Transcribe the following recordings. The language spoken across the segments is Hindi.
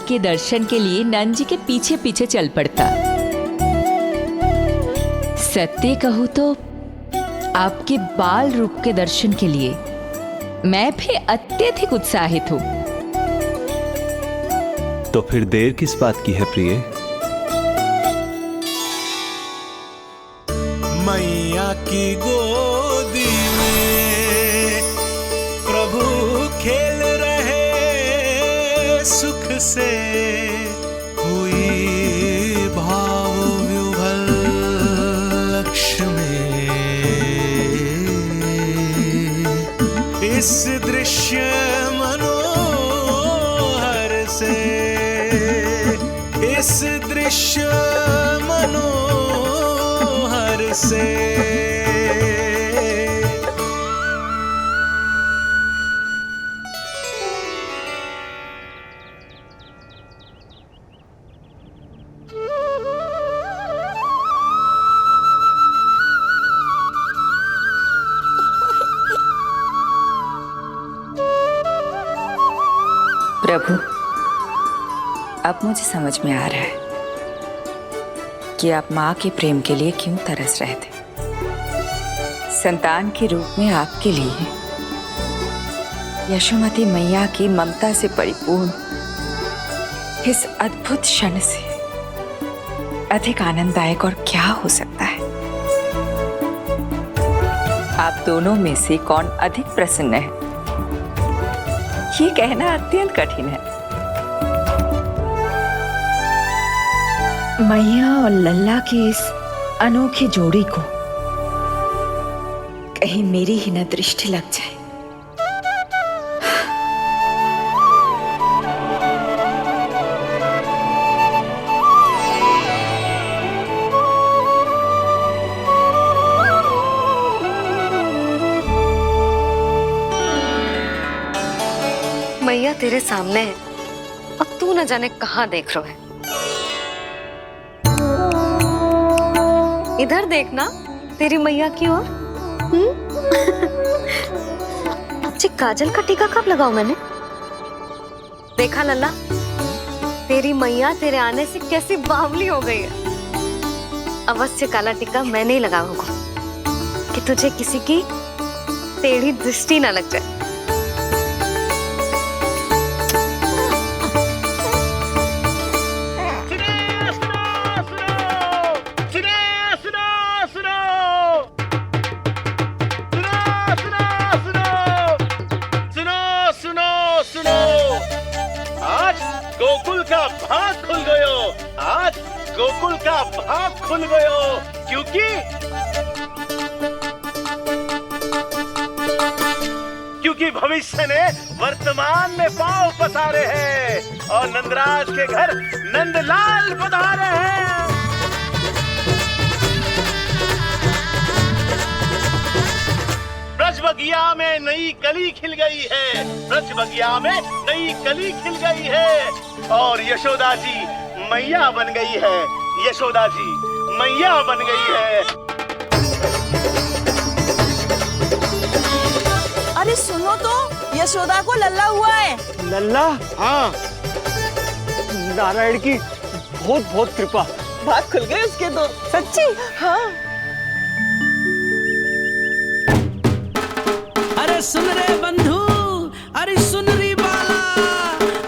के दर्शन के लिए नंद जी के पीछे पीछे चल पड़ता। सत्य कहूं तो आपके बाल रूप के दर्शन के लिए मैं भी अत्यधिक उत्साहित हूं। तो फिर देर किस बात की है प्रिय? मैया की गोदी में प्रभु खेल रहे सुख से, हुई भाव विह्वल लक्ष्मी। इस दृश्य मनोहर से, इस दृश्य मनोहर से प्रभु, अब मुझे समझ में आ रहा है कि आप माँ के प्रेम के लिए क्यों तरस रहे थे। संतान के रूप में आपके लिए यशोमती मैया की ममता से परिपूर्ण इस अद्भुत क्षण से अधिक आनंददायक और क्या हो सकता है। आप दोनों में से कौन अधिक प्रसन्न है, ये कहना अत्यंत कठिन है। मैया और लल्ला की इस अनोखी जोड़ी को कहीं मेरी ही न दृष्टि लग जाए। मैया तेरे सामने है और तू न जाने कहां देख रहा है। इधर देखना तेरी मैया की ओर। जी काजल का टीका कब लगाऊं मैंने? देखा लल्ला, तेरी मैया तेरे आने से कैसी बावली हो गई है। अवश्य काला टीका मैंने ही लगाया होगा कि तुझे किसी की टेढ़ी दृष्टि ना लग जाए। गोकुल का भाग खुल गयो, आज गोकुल का भाग खुल गयो, क्योंकि भविष्य ने वर्तमान में पांव पसारे हैं और नंदराज के घर नंदलाल पधारे हैं। ब्रज बगिया में नई कली खिल गई है, ब्रज बगिया में नई कली खिल गई है और यशोदा जी मैया बन गई है, यशोदा जी मैया बन गई है। अरे सुनो तो, यशोदा को लल्ला हुआ है। लल्ला? हाँ, नारायण की बहुत बहुत कृपा। भाग खुल गए उसके तो। सच्ची? हाँ। अरे सुन रे बंधु, अरे सुन री बाला,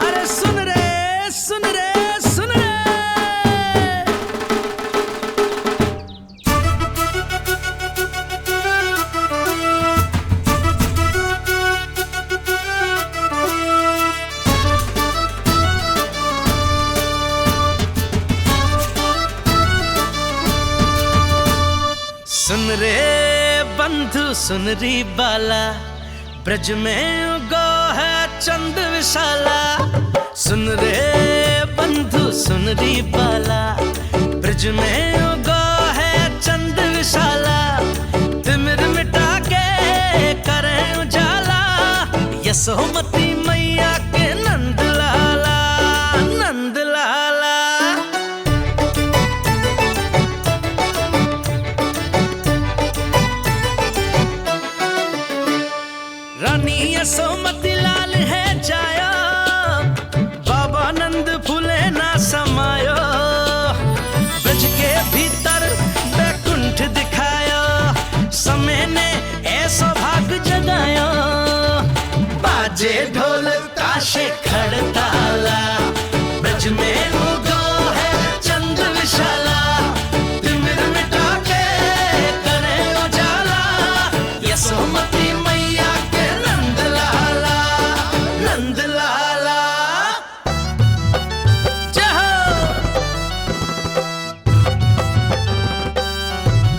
अरे सुन रे, सुन रे, सुन रे। सुन रे बंधु, सुन री बाला, ब्रज में उगो है चंद विशाला। सुन रे बंधु, सुन री बाला, ब्रज में उगो है चंद विशाला। तिमिर मिटा के करें उजाला, यशोमती मैया के नंद लाला, नंद लाला। रानी यशोमती लाल है जाया, बाबा नंद ताला, ब्रज में उगो है चंद विशाला, तिमिर मिटा के करे उजाला, यशोमती मैया के नंद लाला, नंद लाला। जय हो,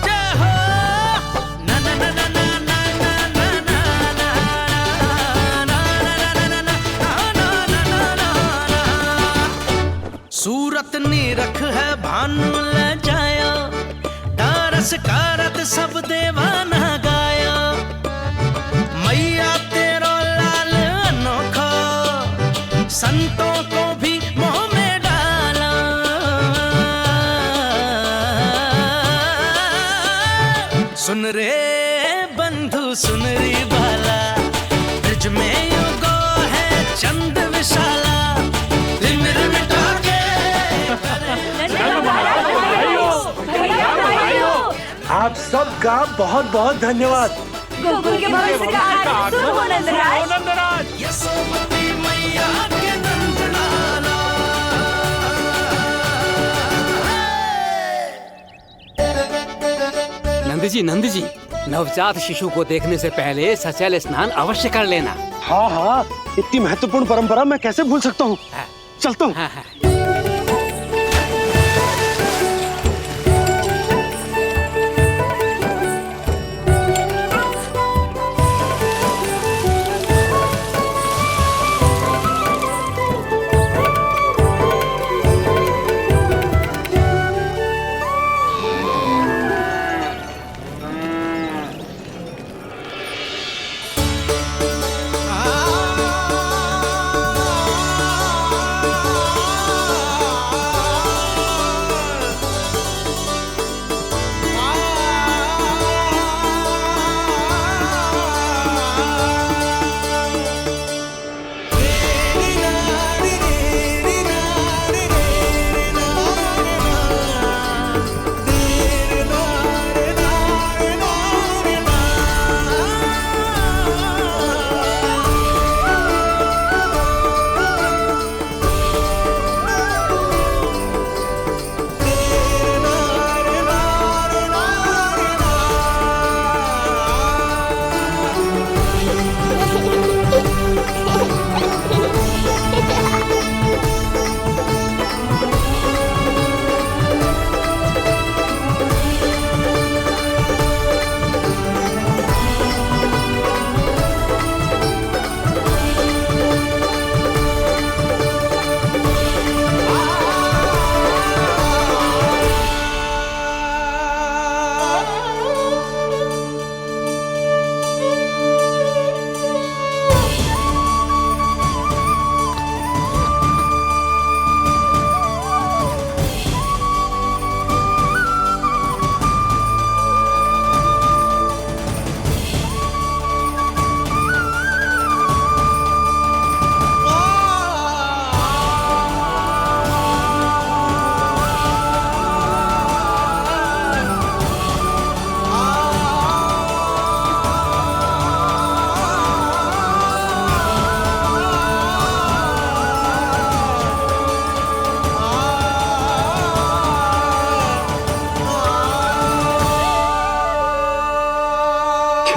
जय हो, ना ना ना ना ना ना ना ना ना सूरत निरख है भानु ले जाया, दारस कारत सब देवाना गाया, मैया तेरो लाल अनोखा, संतों को भी मोह में डाला। सुन रे बंधु सुन री बाला, ब्रज में युगो है चंद विशाला, तिमिर मिटा के आप सबका बहुत बहुत धन्यवाद। यशोमती मैया के नंद लाला। नंद जी नवजात शिशु को देखने से पहले सचैल स्नान अवश्य कर लेना। हाँ हाँ, इतनी महत्वपूर्ण परंपरा मैं कैसे भूल सकता हूँ। चलता हूँ। हाँ हाँ।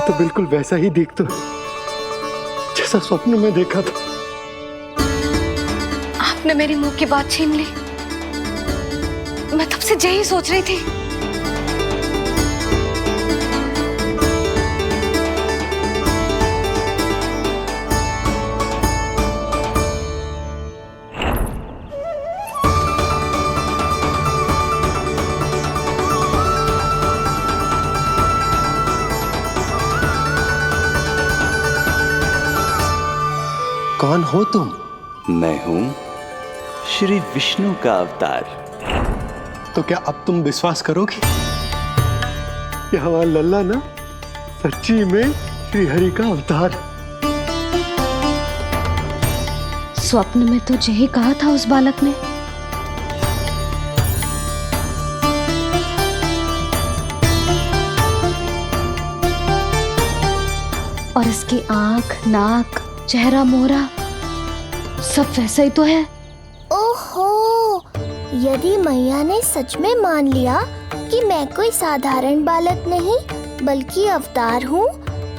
तो बिल्कुल वैसा ही दिखता है जैसा स्वप्न में देखा था। आपने मेरी मुंह की बात छीन ली। मैं तब से यही सोच रही थी। कौन हो तुम? मैं हूं श्री विष्णु का अवतार। तो क्या अब तुम विश्वास करोगे कि हमारा लल्ला ना सच्ची में श्री हरि का अवतार? स्वप्न में तो यही कहा था उस बालक ने। और इसकी आंख, नाक, चेहरा मोहरा सब वैसा ही तो है। ओहो, यदि मैया ने सच में मान लिया कि मैं कोई साधारण बालक नहीं बल्कि अवतार हूँ,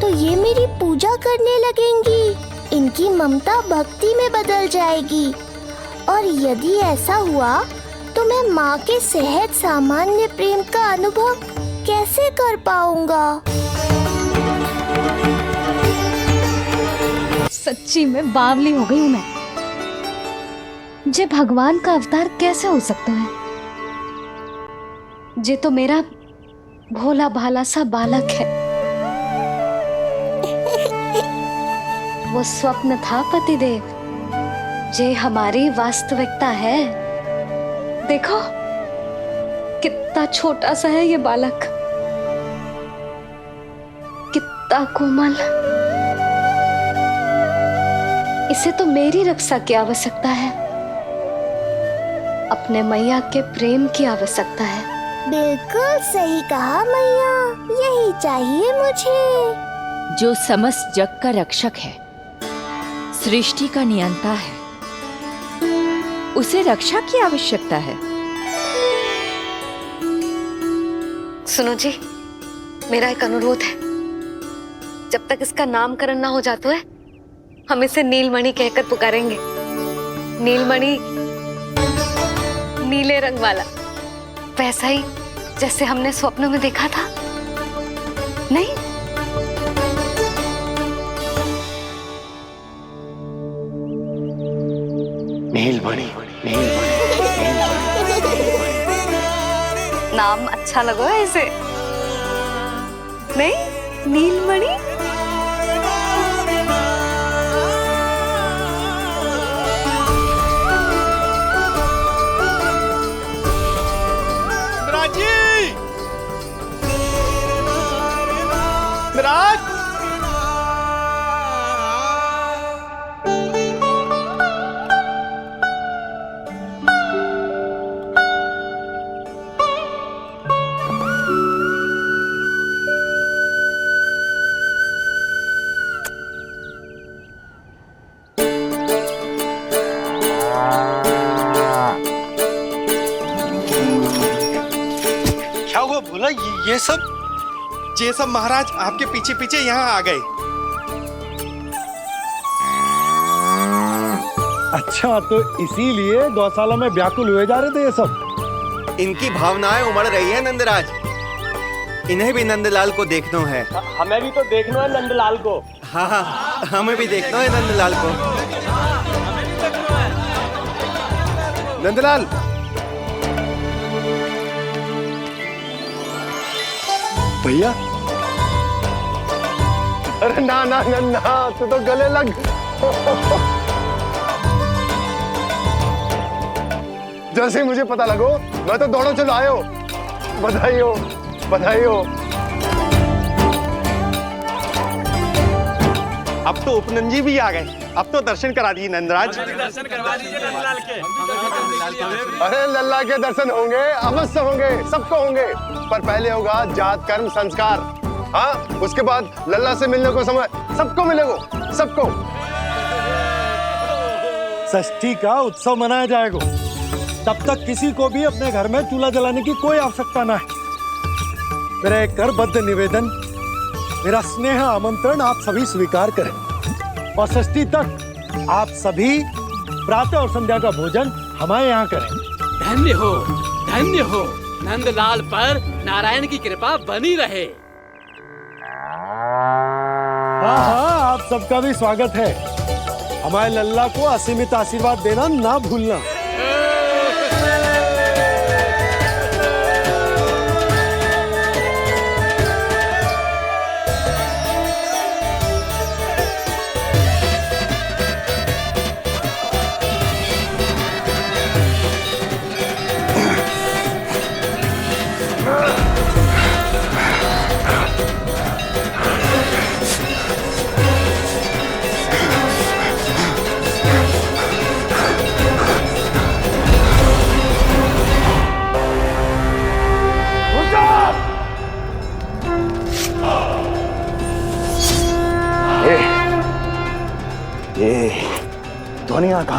तो ये मेरी पूजा करने लगेंगी। इनकी ममता भक्ति में बदल जाएगी। और यदि ऐसा हुआ तो मैं माँ के सहज सामान्य प्रेम का अनुभव कैसे कर पाऊंगा? सच्ची में बावली हो गई हूँ मैं। जे भगवान का अवतार कैसे हो सकता है? जे तो मेरा भोला भाला सा बालक है। वो स्वप्न था पतिदेव, जे हमारी वास्तविकता है। देखो कितना छोटा सा है ये बालक, कितना कोमल। इसे तो मेरी रक्षा की आवश्यकता है, अपने मैया के प्रेम की आवश्यकता है। बिल्कुल सही कहा मैया, यही चाहिए मुझे। जो समस्त जग का रक्षक है, सृष्टि का नियंता है, उसे रक्षा की आवश्यकता है। सुनो जी, मेरा एक अनुरोध है। जब तक इसका नामकरण ना हो जाता है, हम इसे नीलमणि कहकर पुकारेंगे। नीलमणि, नीले रंग वाला, वैसा ही जैसे हमने स्वप्नों में देखा था। नहीं? नीलमणि, नाम अच्छा लगा है इसे, नहीं? नीलमणि। नंदराज, क्या हुआ भोला? ये सब महाराज आपके पीछे पीछे यहाँ आ गए। अच्छा, तो इसीलिए गौशाला में व्याकुल हुए जा रहे थे ये सब? इनकी भावनाएं उमड़ रही है नंदराज। इन्हें भी नंदलाल को देखना है। हमें भी तो देखना है नंदलाल को। हाँ हाँ, हमें भी देखना है नंदलाल को। नंदलाल, भैया। अरे ना ना ना ना, तू तो गले लग। जैसे ही मुझे पता लगो, मैं तो दौड़ो चलो आयो। बधाई हो, बधाई हो। अब तो उपनंजी भी आ गए। अब तो दर्शन करा दिए नंदराज। दर्शन करवा दीजिए नंदलाल के। अरे लल्ला के दर्शन होंगे, अवश्य होंगे, सबको होंगे। पर पहले होगा जात कर्म संस्कार। हाँ, उसके बाद लल्ला से मिलने को समय सबको मिलेगा, सबको। षष्ठी का उत्सव मनाया जाएगा। तब तक किसी को भी अपने घर में चूल्हा जलाने की कोई आवश्यकता ना है। मेरा एक करबद्ध निवेदन, मेरा स्नेह आमंत्रण आप सभी स्वीकार करें। और षष्ठी तक आप सभी प्रातः और संध्या का भोजन हमारे यहाँ करें। धन्य हो, धन्य हो। नंदलाल पर नारायण की कृपा बनी रहे। हाँ हाँ, आप सबका भी स्वागत है। हमारे लल्ला को असीमित आशीर्वाद देना ना भूलना।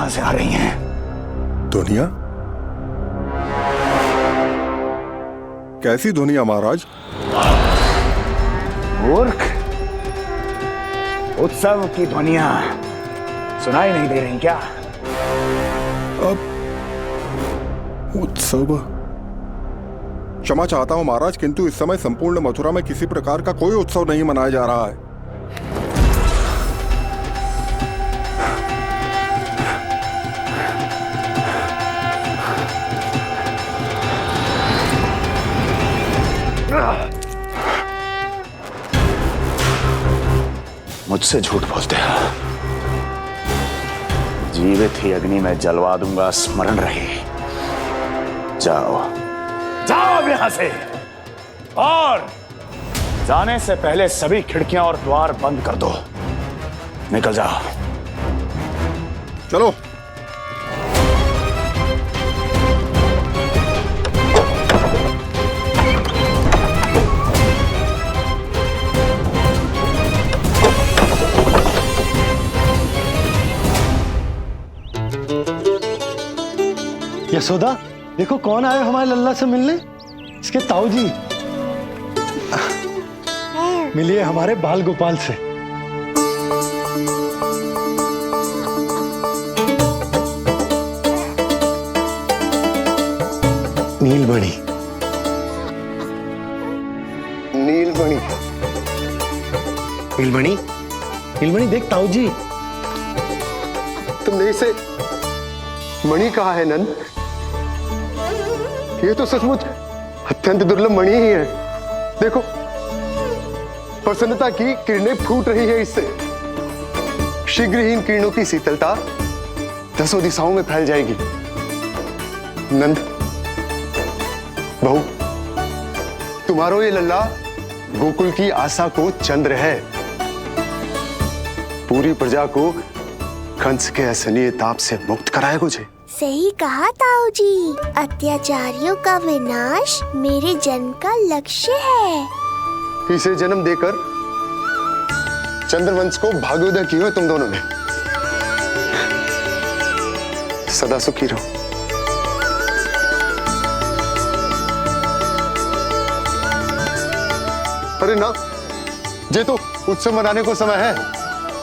कहां से आ रही हैं? दुनिया? कैसी दुनिया महाराज? मूर्ख, उत्सव की ध्वनियां सुनाई नहीं दे रही क्या? अब उत्सव? क्षमा चाहता हूं महाराज, किंतु इस समय संपूर्ण मथुरा में किसी प्रकार का कोई उत्सव नहीं मनाया जा रहा है। मुझसे झूठ बोलते हो। जीवित ही अग्नि में जलवा दूंगा, स्मरण रहे। जाओ जाओ अब यहां से, और जाने से पहले सभी खिड़कियां और द्वार बंद कर दो। निकल जाओ। चलो। यशोदा, देखो कौन आए हमारे लल्ला से मिलने। इसके ताऊ जी। मिलिए हमारे बाल गोपाल से। नीलमणि। नीलमणि? नीलमणि, नीलमणि देख ताऊ जी। तुमने इसे मणि कहा है नंद? ये तो सचमुच अत्यंत दुर्लभ मणि ही है। देखो, प्रसन्नता की किरणें फूट रही है इससे। शीघ्र ही इन किरणों की शीतलता दसों दिशाओं में फैल जाएगी। नंद, बहू, तुम्हारो ये लल्ला गोकुल की आशा को चंद्र है। पूरी प्रजा को कंस के असहनीय ताप से मुक्त कराएगा मुझे। सही कहा ताऊ जी, अत्याचारियों का विनाश मेरे जन्म का लक्ष्य है। इसे जन्म देकर चंद्रवंश को भाग्योदय की हो तुम दोनों ने। सदा सुखी रहो। अरे ना, ये तो उत्सव मनाने को समय है।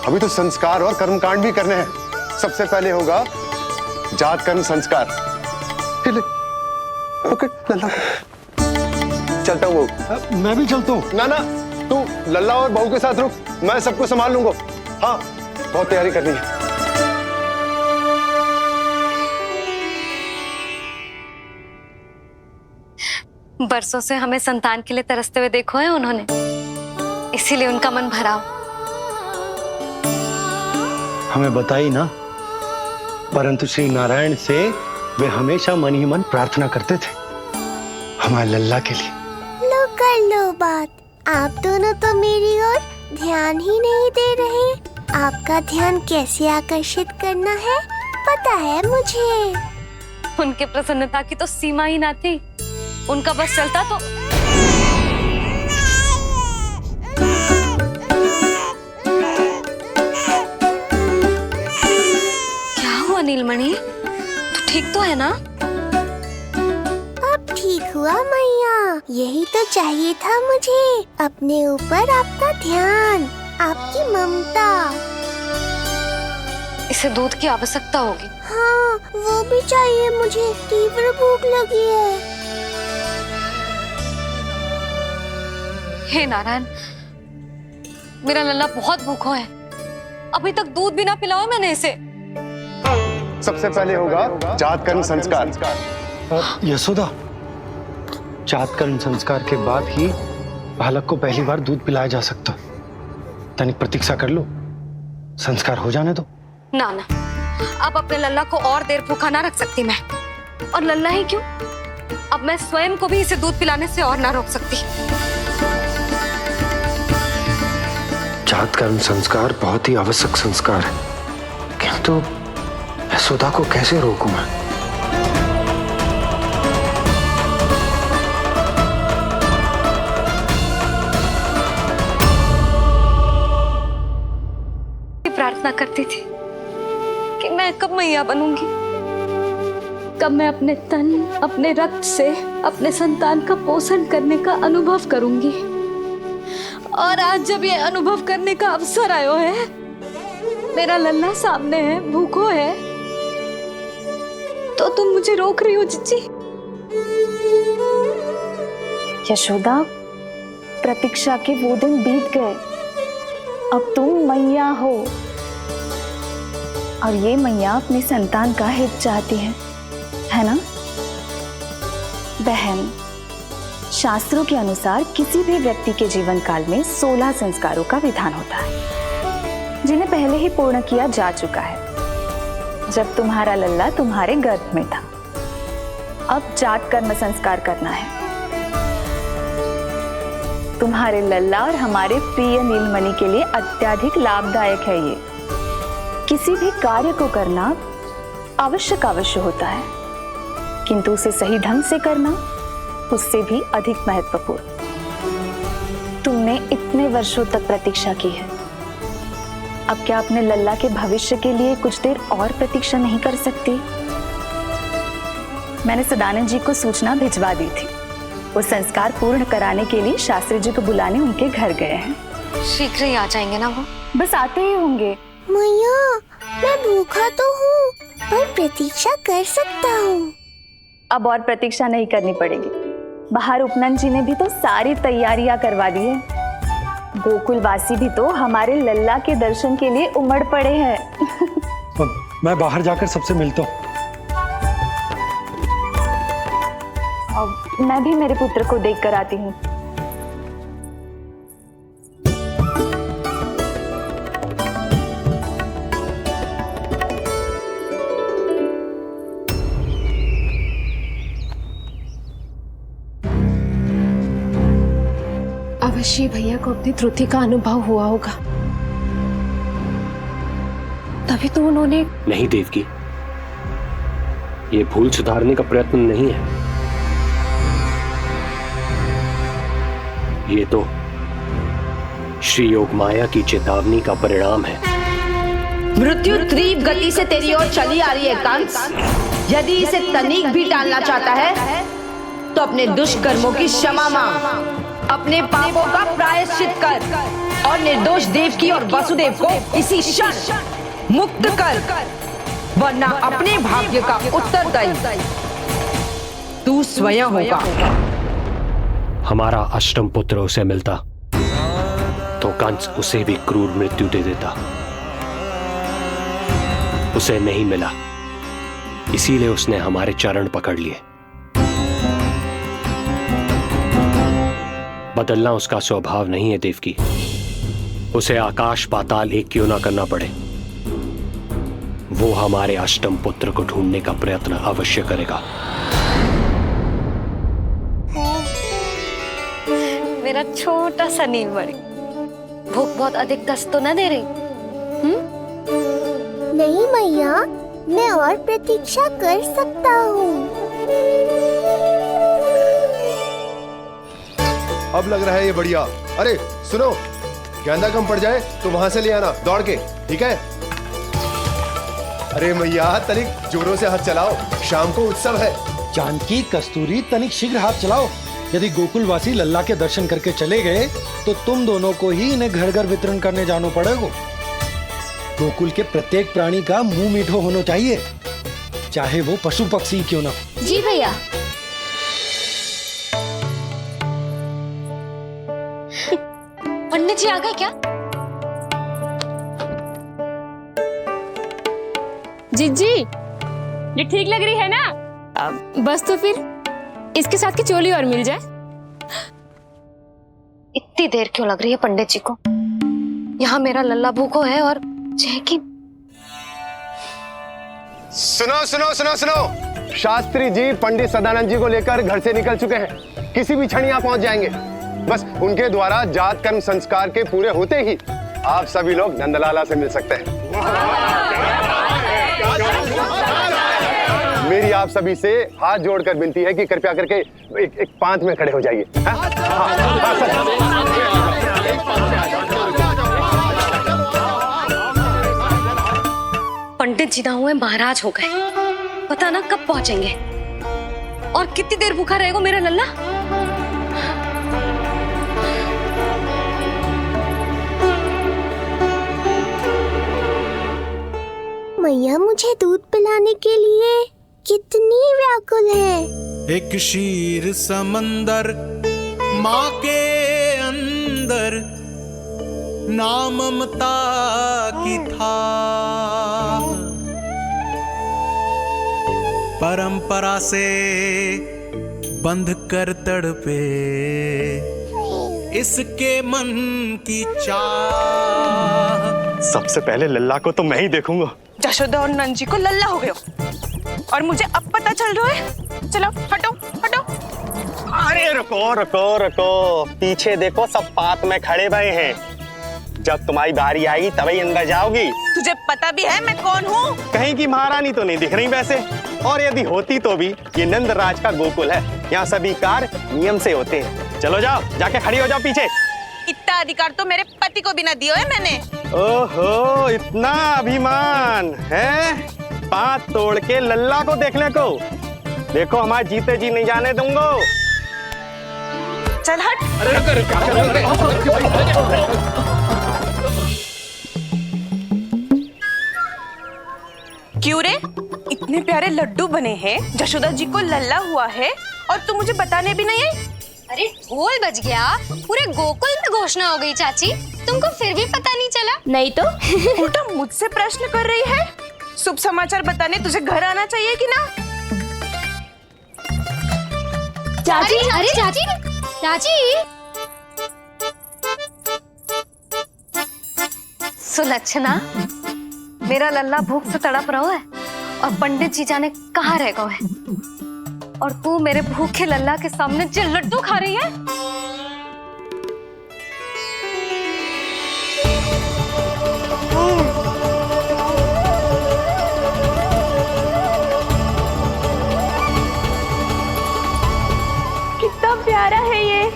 अभी तो संस्कार और कर्मकांड भी करने हैं। सबसे पहले होगा जात कर्म संस्कार। ओके लल्ला, चलता हूँ बहू। मैं भी चलता हूँ। ना ना, तू लल्ला और बहू के साथ रुक, मैं सबको संभाल लूंगा। हाँ, बहुत तैयारी करनी है। बरसों से हमें संतान के लिए तरसते हुए देखो है उन्होंने, इसीलिए उनका मन भरा। हमें बताई ना, परंतु श्री नारायण से वे हमेशा मन ही मन प्रार्थना करते थे हमारे लल्ला के लिए। लो कर लो बात। आप दोनों तो मेरी ओर ध्यान ही नहीं दे रहे। आपका ध्यान कैसे आकर्षित करना है पता है मुझे। उनके प्रसन्नता की तो सीमा ही ना थी। उनका बस चलता तो। क्या हुआ नीलमणि, तू ठीक तो है ना? अब ठीक हुआ मैया, यही तो चाहिए था मुझे। अपने ऊपर आपका ध्यान, आपकी ममता। इसे दूध की आवश्यकता होगी। हाँ, वो भी चाहिए मुझे। तीव्र भूख लगी है। हे नारायण, मेरा लल्ला बहुत भूखा है। अभी तक दूध भी ना पिलाओ मैंने इसे। सबसे पहले होगा जात कर्म संस्कार। यशोदा, जात कर्म संस्कार के बाद ही बालक को पहली बार दूध पिलाया जा सकता। तनिक प्रतीक्षा कर लो, संस्कार हो जाने दो। ना ना, अब अपने लल्ला को और देर भूखा ना रख सकती मैं। और लल्ला ही क्यों, अब मैं स्वयं को भी इसे दूध पिलाने से और ना रोक सकती। जात कर्म संस्कार बहुत ही आवश्यक संस्कार है, किंतु यशोदा को कैसे रोकूं मैं? प्रार्थना करती थी कि मैं कब मैया बनूंगी? कब मैं अपने तन, अपने रक्त से अपने संतान का पोषण करने का अनुभव करूंगी? और आज जब ये अनुभव करने का अवसर आयो है, मेरा लल्ला सामने है, भूखो है, तो तुम मुझे रोक रही हो जीजी? यशोदा, प्रतीक्षा के वो दिन बीत गए। अब तुम मैया हो और ये मैया अपनी संतान का हित चाहती है ना? बहन, शास्त्रों के अनुसार किसी भी व्यक्ति के जीवन काल में 16 संस्कारों का विधान होता है, जिन्हें पहले ही पूर्ण किया जा चुका है जब तुम्हारा लल्ला तुम्हारे गर्भ में था। अब जात कर्म संस्कार करना है। तुम्हारे लल्ला और हमारे प्रिय नीलमणि के लिए अत्यधिक लाभदायक है ये। किसी भी कार्य को करना अवश्य होता है, किंतु उसे सही ढंग से करना उससे भी अधिक महत्वपूर्ण। तुमने इतने वर्षों तक प्रतीक्षा की है, अब क्या अपने लल्ला के भविष्य के लिए कुछ देर और प्रतीक्षा नहीं कर सकती? मैंने सदानंद जी को सूचना भिजवा दी थी। वो संस्कार पूर्ण कराने के लिए शास्त्री जी को बुलाने उनके घर गए हैं। शीघ्र ही आ जाएंगे ना वो? बस आते ही होंगे। मैया, मैं भूखा तो हूँ, पर प्रतीक्षा कर सकता हूँ। अब और प्रतीक्षा नहीं करनी पड़ेगी। बाहर उपनंद जी ने भी तो सारी तैयारियां करवा दी है। गोकुलवासी भी तो हमारे लल्ला के दर्शन के लिए उमड़ पड़े हैं। मैं बाहर जाकर सबसे मिलता हूँ। अब मैं भी मेरे पुत्र को देख कर आती हूँ। अवश्य भैया को अपनी त्रुटि का अनुभव हुआ होगा, तभी तो उन्होंने। नहीं देवकी, ये भूल सुधारने का प्रयत्न नहीं है, ये तो श्री योग माया की चेतावनी का परिणाम है। मृत्यु तीव्र गति से तेरी ओर चली आ रही है कंस। यदि इसे तनिक भी टालना चाहता है तो अपने दुष्कर्मों की क्षमा मांग, अपने पापों का प्रायश्चित कर और निर्दोष देवकी और वसुदेव को इसी क्षण मुक्त कर, वरना अपने भाग्य का उत्तरदायी तू स्वयं होगा। हमारा अष्टम पुत्र उसे मिलता तो कंस उसे भी क्रूर मृत्यु दे देता। उसे नहीं मिला, इसीलिए उसने हमारे चरण पकड़ लिए। बदलना उसका स्वभाव नहीं है देवकी। उसे आकाश पाताल एक क्यों ना करना पड़े, वो हमारे अष्टम पुत्र को ढूंढने का प्रयत्न अवश्य करेगा। मेरा छोटा सा नीलमणि, भूख बहुत अधिक कष्ट तो न दे रही? नहीं मैया, मैं और प्रतीक्षा कर सकता हूँ। अब लग रहा है ये बढ़िया। अरे सुनो, गेंदा कम पड़ जाए तो वहां से ले आना दौड़ के, ठीक है? अरे मैया, तनिक जोरों से हाथ चलाओ, शाम को उत्सव है। जानकी, कस्तूरी, तनिक शीघ्र हाथ चलाओ। यदि गोकुलवासी लल्ला के दर्शन करके चले गए तो तुम दोनों को ही इन्हें घर घर वितरण करने जाना पड़ेगा। गोकुल के प्रत्येक प्राणी का मुंह मीठो होना चाहिए, चाहे वो पशु पक्षी क्यों ना। जी भैया। पंडित जी आ गए क्या? जीजी, ये ठीक लग रही है ना? बस तो फिर इसके साथ की चोली और मिल जाए। इतनी देर क्यों लग रही है पंडित जी को? यहाँ मेरा लल्ला भूखो है और जैकी। सुनो सुनो सुनो सुनो, शास्त्री जी पंडित सदानंद जी को लेकर घर से निकल चुके हैं। किसी भी क्षण यहाँ पहुंच जाएंगे। बस उनके द्वारा जात कर्म संस्कार के पूरे होते ही आप सभी लोग नंदलाला से मिल सकते हैं। मेरी आप सभी से हाथ जोड़कर विनती है कि कृपया करके एक पांत में खड़े हो जाइए। पंडित पंडित जी ना हुए महाराज हो गए। पता ना कब पहुंचेंगे और कितनी देर भूखा रहेगा मेरा लल्ला। मैया मुझे दूध पिलाने के लिए कितनी व्याकुल है। एक शीर समंदर माँ के अंदर, ना ममता की था, परंपरा से बंध कर तड़पे इसके मन की चाह। सबसे पहले लल्ला को तो मैं ही देखूंगा। यशोदा और नंद जी को लल्ला हो गए हो और मुझे अब पता चल रहा है। चलो हटो हटो। अरे रुको रुको रुको, पीछे देखो, सब पात में खड़े भये हैं। जब तुम्हारी बारी आएगी तभी अंदर जाओगी। तुझे पता भी है मैं कौन हूँ? कहीं की महारानी तो नहीं दिख रही वैसे, और यदि होती तो भी ये नंदराज का गोकुल है, यहाँ सभी कार्य नियम से होते हैं। चलो जाओ, जाके खड़ी हो जाओ पीछे। इतना अधिकार तो मेरे पति को भी ना दिया है मैंने। ओहो, इतना अभिमान है? पाँव तोड़ के लल्ला को देखने को। देखो हमारे जीते जी नहीं जाने दूंगा। चल हट। क्यों रे, इतने प्यारे लड्डू बने हैं, यशोदा जी को लल्ला हुआ है और तू मुझे बताने भी नहीं आई? अरे ढोल बज गया, पूरे गोकुल में घोषणा हो गई चाची, तुमको फिर भी पता नहीं चला? नहीं तो उल्टा मुझसे प्रश्न कर रही है। शुभ समाचार बताने तुझे घर आना चाहिए कि ना? चाची, अरे चाची, चाची, सुलक्षणा, मेरा लल्ला भूख से तड़प रहा है और पंडित जी जाने कहाँ रह गए हैं, और तू मेरे भूखे लल्ला के सामने जो लड्डू खा रही है। कितना प्यारा है ये,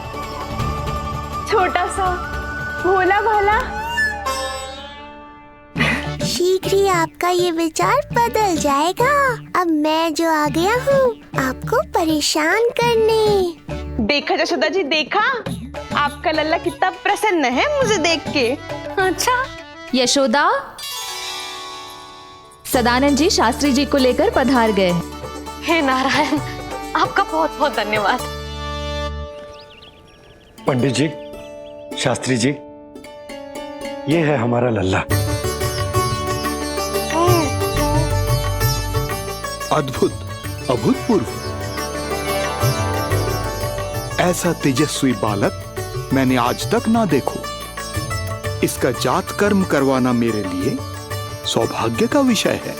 छोटा सा भोला भाला। शीघ्र ही आपका ये विचार बदल जाएगा। अब मैं जो आ गया हूँ आपको परेशान करने। देखा यशोदा जी, देखा आपका लल्ला कितना प्रसन्न है मुझे देख के। अच्छा, यशोदा, सदानंद जी शास्त्री जी को लेकर पधार गए। हे नारायण, आपका बहुत बहुत धन्यवाद। पंडित जी, शास्त्री जी, ये है हमारा लल्ला। अद्भुत, अभूतपूर्व। ऐसा तेजस्वी बालक मैंने आज तक ना देखो। इसका जात कर्म करवाना मेरे लिए सौभाग्य का विषय है।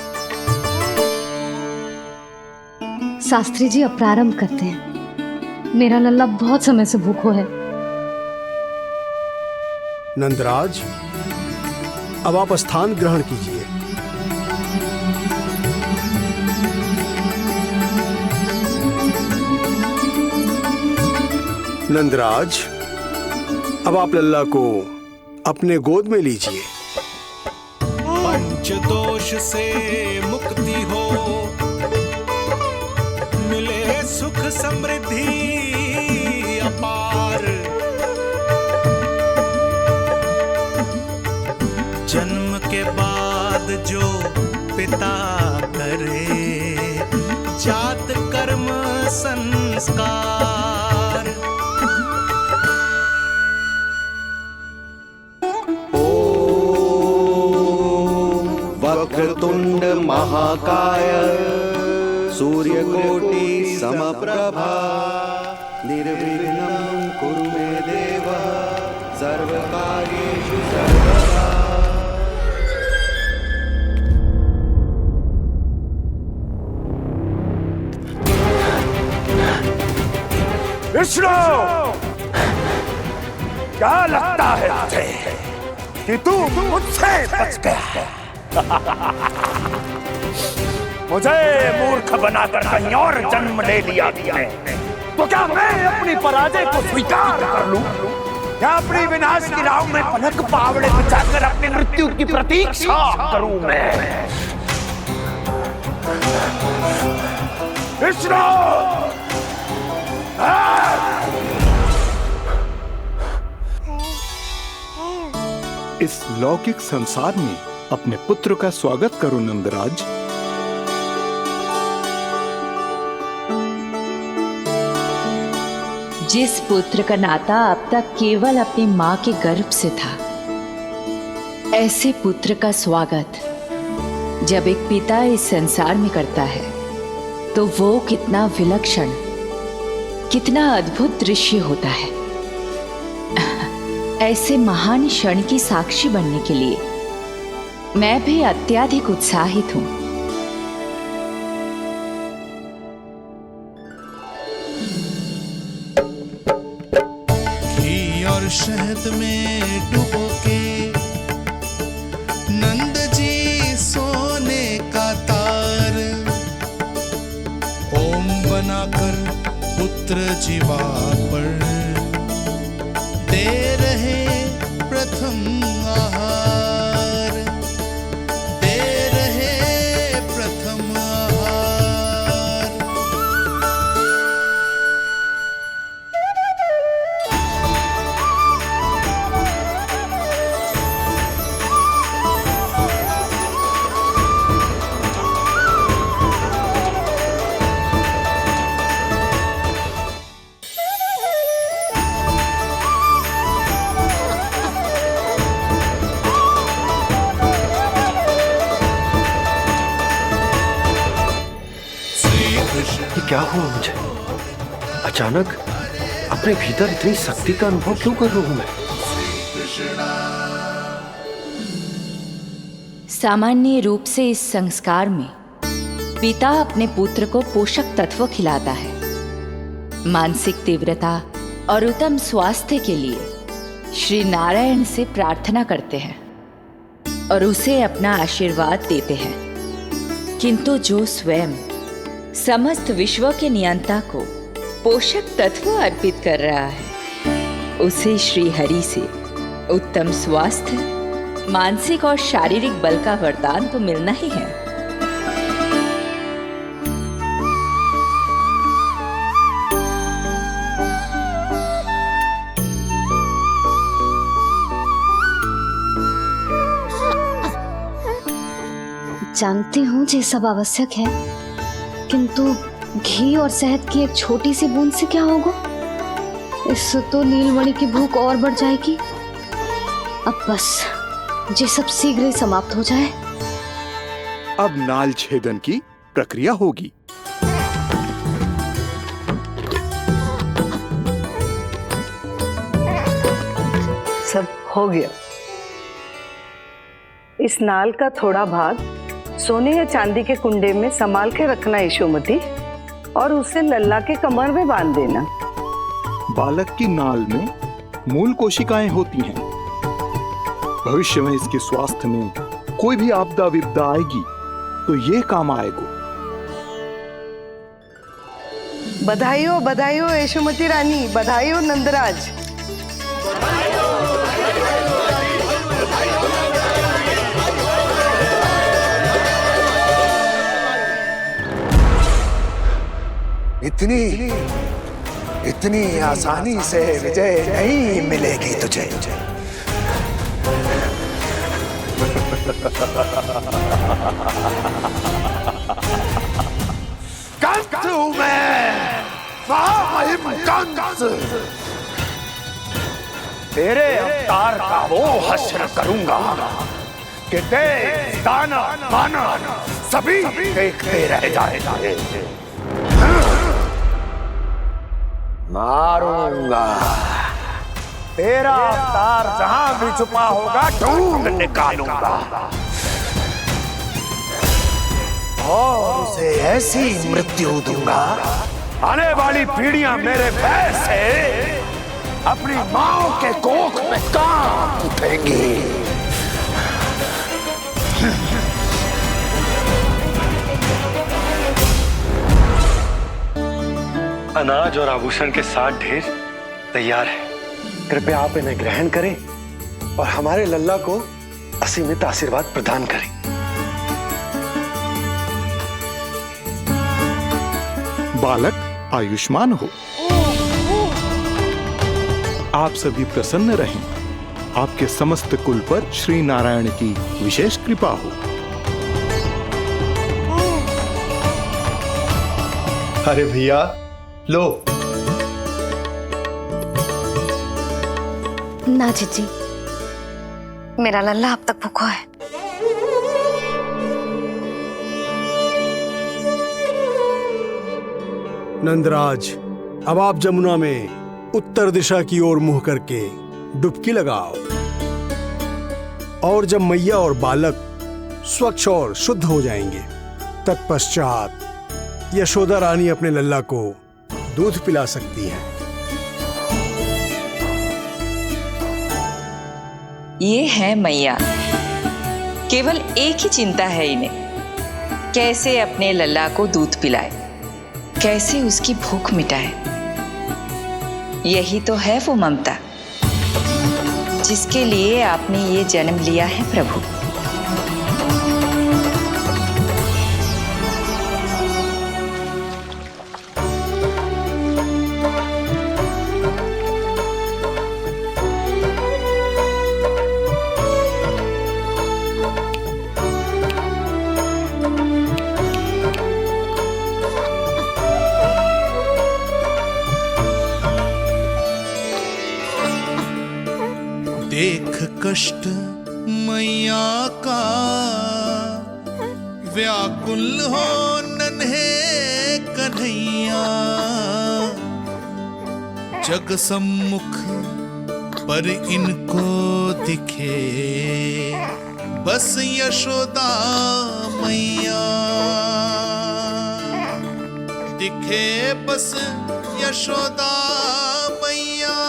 शास्त्री जी अब प्रारंभ करते हैं। मेरा लल्ला बहुत समय से भूखो है। नंदराज, अब आप स्थान ग्रहण कीजिए। नंदराज, अब आप लल्ला को अपने गोद में लीजिए। पंचदोष से मुक्ति हो, मिले सुख समृद्धि अपार। जन्म के बाद जो पिता करे, जात कर्म संस्कार। वक्रतुंड महाकाय, सूर्यकोटि समप्रभा, निर्विघ्नं कुरु मे देव, सर्वकार्येषु सर्वदा। विष्णु, क्या लगता है तुझे कि तू मुझसे बच गया? मुझे मूर्ख बनाकर कहीं और जन्म ले लिया तूने, तो क्या मैं अपनी पराजय को स्वीकार कर लूं? क्या अपनी विनाश की राह में पलक पावड़े बचाकर अपनी मृत्यु की प्रतीक्षा करूं मैं? विष्णु! इस लौकिक संसार में अपने पुत्र का स्वागत करो नंदराज। जिस पुत्र का नाता अब तक केवल अपनी मां के गर्भ से था, ऐसे पुत्र का स्वागत जब एक पिता इस संसार में करता है तो वो कितना विलक्षण, कितना अद्भुत दृश्य होता है। ऐसे महान क्षण की साक्षी बनने के लिए मैं भी अत्यधिक उत्साहित हूं। घी और शहद में डुबो के नंद जी सोने का तार, ओम बनाकर पुत्र जीवा पर दे रहे प्रथम आहार, दे रहे प्रथम आहार। क्या हुआ मुझे? अचानक अपने भीतर इतनी शक्ति का अनुभव क्यों कर रहा हूं मैं? सामान्य रूप से इस संस्कार में पिता अपने पुत्र को पोषक तत्व खिलाता है। मानसिक तीव्रता और उत्तम स्वास्थ्य के लिए श्री नारायण से प्रार्थना करते हैं और उसे अपना आशीर्वाद देते हैं। किंतु जो स्वयं समस्त विश्व के नियंता को पोषक तत्व अर्पित कर रहा है, उसे श्री हरि से उत्तम स्वास्थ्य, मानसिक और शारीरिक बल का वरदान तो मिलना ही है। जानती हूँ ये सब आवश्यक है, किंतु घी और शहद की एक छोटी सी बूंद से क्या होगा? इससे तो नीलमणि की भूख और बढ़ जाएगी। अब बस ये सब शीघ्र ही समाप्त हो जाए। अब नाल छेदन की प्रक्रिया होगी। सब हो गया। इस नाल का थोड़ा भाग सोने या चांदी के कुंडे में संभाल के रखना यशोमती, और उसे लल्ला के कमर में बांध देना। बालक की नाल में मूल कोशिकाएं होती हैं। भविष्य में इसके स्वास्थ्य में कोई भी आपदा विपदा आएगी तो ये काम आएगा। बधाई हो यशोमती रानी, बधाई हो नंदराज। इतनी आसानी से विजय नहीं मिलेगी तुझे। कंस हूं मैं, महामहिम कंस। तेरे अवतार का वो हश्र करूंगा कि देश, दाना, माना सभी देखते रह जाएंगे। मारूंगा तेरा अवतार, जहां भी छुपा होगा ढूंढ निकालूंगा और उसे ऐसी मृत्यु दूंगा, आने वाली पीढ़ियां मेरे भय से अपनी मां के कोख में कांप उठेंगी। अनाज और आभूषण के साथ ढेर तैयार है। कृपया आप इन्हें ग्रहण करें और हमारे लल्ला को असीमित आशीर्वाद प्रदान करें। बालक आयुष्मान हो। आप सभी प्रसन्न रहें। आपके समस्त कुल पर श्री नारायण की विशेष कृपा हो। अरे भैया लो। ना जीजी, मेरा लल्ला अब तक भूखा है। नंदराज, अब आप जमुना में उत्तर दिशा की ओर मुंह करके डुबकी लगाओ, और जब मैया और बालक स्वच्छ और शुद्ध हो जाएंगे, तत्पश्चात यशोदा रानी अपने लल्ला को दूध पिला सकती है। ये है मैया, केवल एक ही चिंता है इन्हें, कैसे अपने लल्ला को दूध पिलाए, कैसे उसकी भूख मिटाए। यही तो है वो ममता जिसके लिए आपने ये जन्म लिया है प्रभु। देख कष्ट मैया का व्याकुल हो नन्हे कन्हैया, जग सम्मुख पर इनको दिखे बस यशोदा मैया, दिखे बस यशोदा मैया।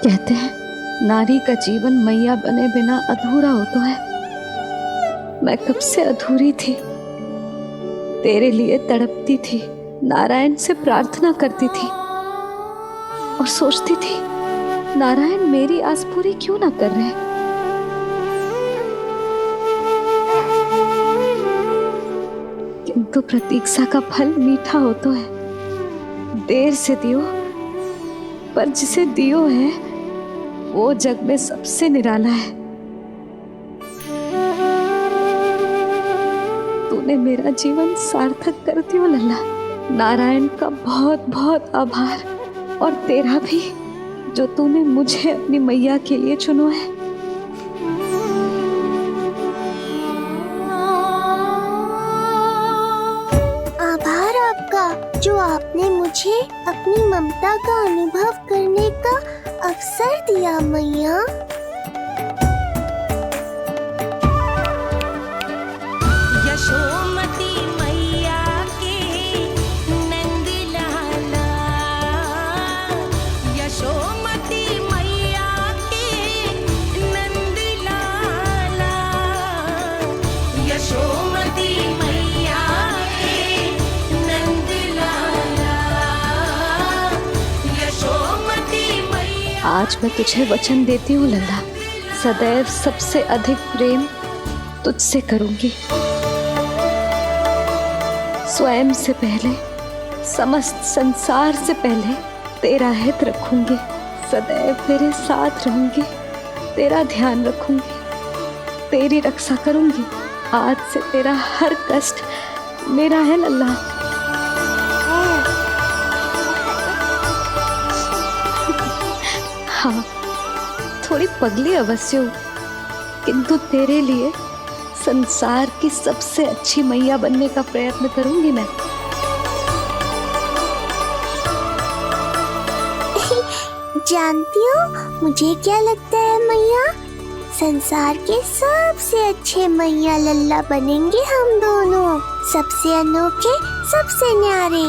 कहते हैं नारी का जीवन मैया बने बिना अधूरा होता है। मैं कब से अधूरी थी, तेरे लिए तड़पती थी, नारायण से प्रार्थना करती थी और सोचती थी नारायण मेरी आस पूरी क्यों ना कर रहे। किंतु प्रतीक्षा का फल मीठा होता है। देर से दियो, पर जिसे दियो है वो जग में सबसे निराला है। तूने मेरा जीवन सार्थक कर दियो लल्ला। नारायण का बहुत बहुत आभार, और तेरा भी जो तूने मुझे अपनी मैया के लिए चुनो है। आभार आपका जो आपने मुझे अपनी ममता का अनुभव करने का अवसर दिया मैया। यशोमती मैया के नंद लाला, यशोमती मैया के नंद लाला, यशोमती मैया के नंद लाला, यशोमती मैया। आज मैं तुझे वचन देती हूँ लल्ला, सदैव सबसे अधिक प्रेम तुझसे करूंगी। स्वयं से पहले, समस्त संसार से पहले तेरा हित रखूंगी। सदैव तेरे साथ रहूंगी, तेरा ध्यान रखूंगी, तेरी रक्षा करूंगी। आज से तेरा हर कष्ट मेरा है लल्ला। हाँ, थोड़ी पगली अवश्य हूँ, किंतु तेरे लिए संसार की सबसे अच्छी मैया बनने का प्रयत्न करूंगी मैं। जानती हो मुझे क्या लगता है मैया, संसार के सबसे अच्छे मैया लल्ला बनेंगे हम दोनों, सबसे अनोखे, सबसे न्यारे।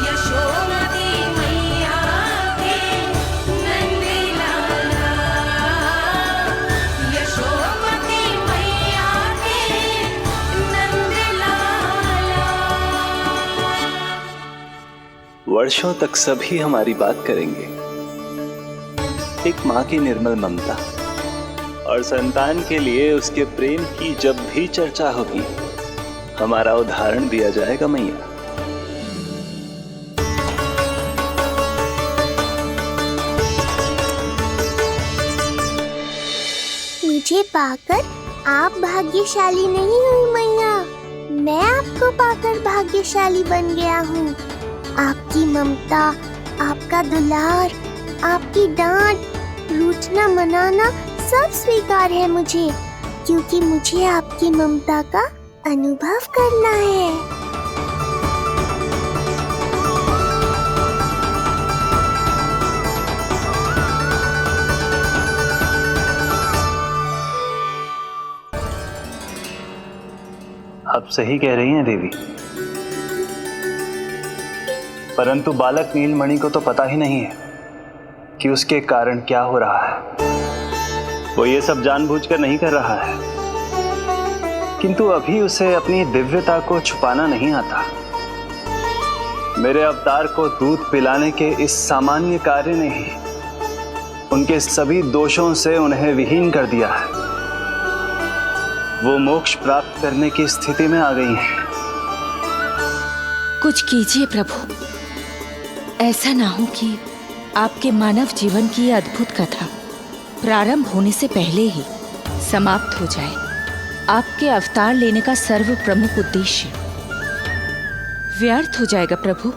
यशोमती मैया के नंद लाला, यशोमती मैया के नंद लाला। वर्षों तक सभी हमारी बात करेंगे, एक माँ की निर्मल ममता और संतान के लिए उसके प्रेम की जब भी चर्चा होगी, हमारा उदाहरण दिया जाएगा मैया। मुझे पाकर आप भाग्यशाली नहीं हुई मैया, मैं आपको पाकर भाग्यशाली बन गया हूँ। आपकी ममता, आपका दुलार, आपकी डांट, रूठना मनाना सब स्वीकार है मुझे, क्योंकि मुझे आपकी ममता का अनुभव करना है। आप सही कह रही हैं देवी, परंतु बालक नीलमणि को तो पता ही नहीं है कि उसके कारण क्या हो रहा है। वो ये सब जानबूझकर नहीं कर रहा है, किंतु अभी उसे अपनी दिव्यता को छुपाना नहीं आता। मेरे अवतार को दूध पिलाने के इस सामान्य कार्य ने ही उनके सभी दोषों से उन्हें विहीन कर दिया है। वो मोक्ष प्राप्त करने की स्थिति में आ गई हैं। कुछ कीजिए प्रभु, ऐसा ना हो कि आपके मानव जीवन की यह अद्भुत कथा प्रारंभ होने से पहले ही समाप्त हो जाए। आपके अवतार लेने का सर्व प्रमुख उद्देश्य व्यर्थ हो जाएगा प्रभु।